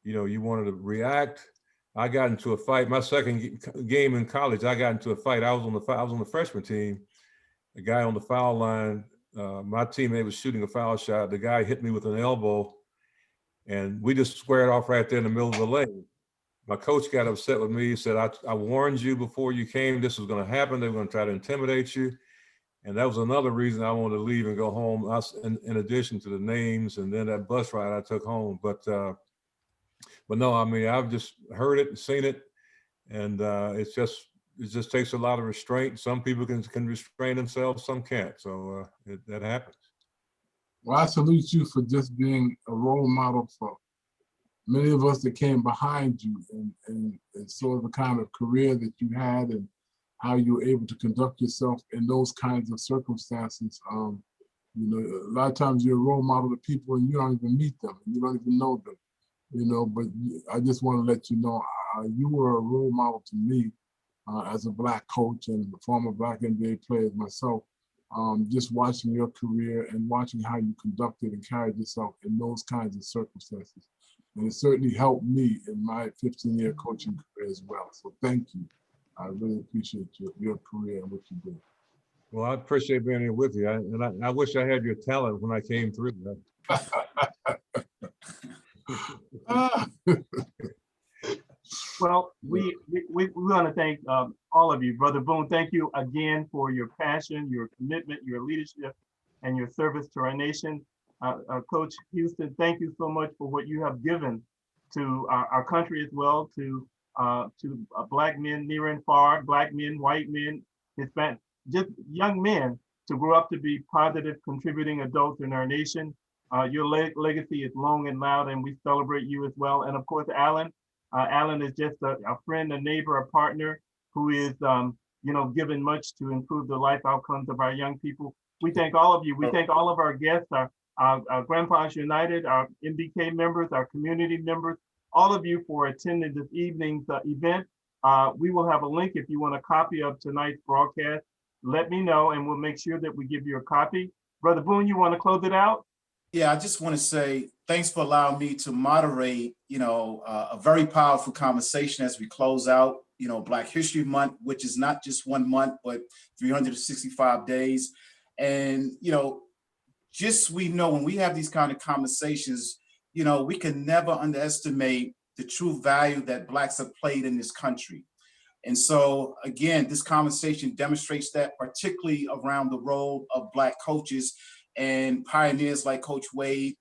S9: wanted to react. I got into a fight. My second game in college, I got into a fight. I was on the freshman team. The guy on the foul line, my teammate was shooting a foul shot. The guy hit me with an elbow, and we just squared off right there in the middle of the lane. My coach got upset with me. He said, I warned you before you came, this was going to happen. They were going to try to intimidate you. And that was another reason I wanted to leave and go home, in addition to the names and then that bus ride I took home. But But no, I mean, I've just heard it and seen it, and it just takes a lot of restraint. Some people can restrain themselves, some can't. So that happens.
S7: Well, I salute you for just being a role model for many of us that came behind you, and saw the kind of career that you had and how you were able to conduct yourself in those kinds of circumstances. You know, a lot of times you're a role model to people and you don't even meet them, and you don't even know them, you know, but I just want to let you know, you were a role model to me as a Black coach and a former Black NBA player myself. Just watching your career and watching how you conducted and carried yourself in those kinds of circumstances. And it certainly helped me in my 15-year coaching career as well. So thank you. I really appreciate your career and what you did.
S9: Well, I appreciate being here with you. I wish I had your talent when I came through.
S1: Well, we want to thank all of you. Brother Boone, thank you again for your passion, your commitment, your leadership, and your service to our nation. Coach Houston, thank you so much for what you have given to our country as well, to Black men near and far, Black men, white men, Hispanic, just young men to grow up to be positive, contributing adults in our nation. Your legacy is long and loud, and we celebrate you as well. And of course, Allan. Allan is just a friend, a neighbor, a partner who is, given much to improve the life outcomes of our young people. We thank all of you. We thank all of our guests, our Grandpas United, our MBK members, our community members, all of you for attending this evening's event. We will have a link if you want a copy of tonight's broadcast. Let me know, and we'll make sure that we give you a copy. Brother Boone, you want to close it out?
S3: Yeah, I just want to say thanks for allowing me to moderate, a very powerful conversation as we close out, Black History Month, which is not just 1 month, but 365 days. And, just we know when we have these kind of conversations, we can never underestimate the true value that Blacks have played in this country. And so, again, this conversation demonstrates that, particularly around the role of Black coaches and pioneers like Coach Wade.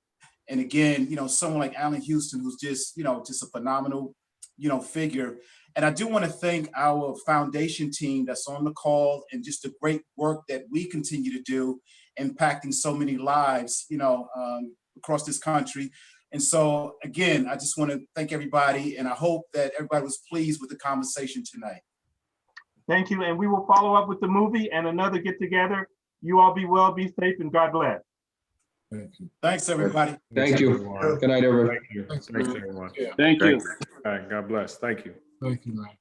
S3: And again, someone like Allan Houston, who's just a phenomenal, figure. And I do want to thank our foundation team that's on the call and just the great work that we continue to do, impacting so many lives, across this country. And so, again, I just want to thank everybody, and I hope that everybody was pleased with the conversation tonight.
S1: Thank you, and we will follow up with the movie and another get-together. You all be well, be safe, and God bless.
S7: Thank you.
S3: Thanks, everybody.
S10: Thank you.
S7: Everyone.
S10: Good night, everyone. Thanks, everyone.
S7: Yeah.
S10: Thank you. All right, God bless. Thank you.
S7: Thank you, man.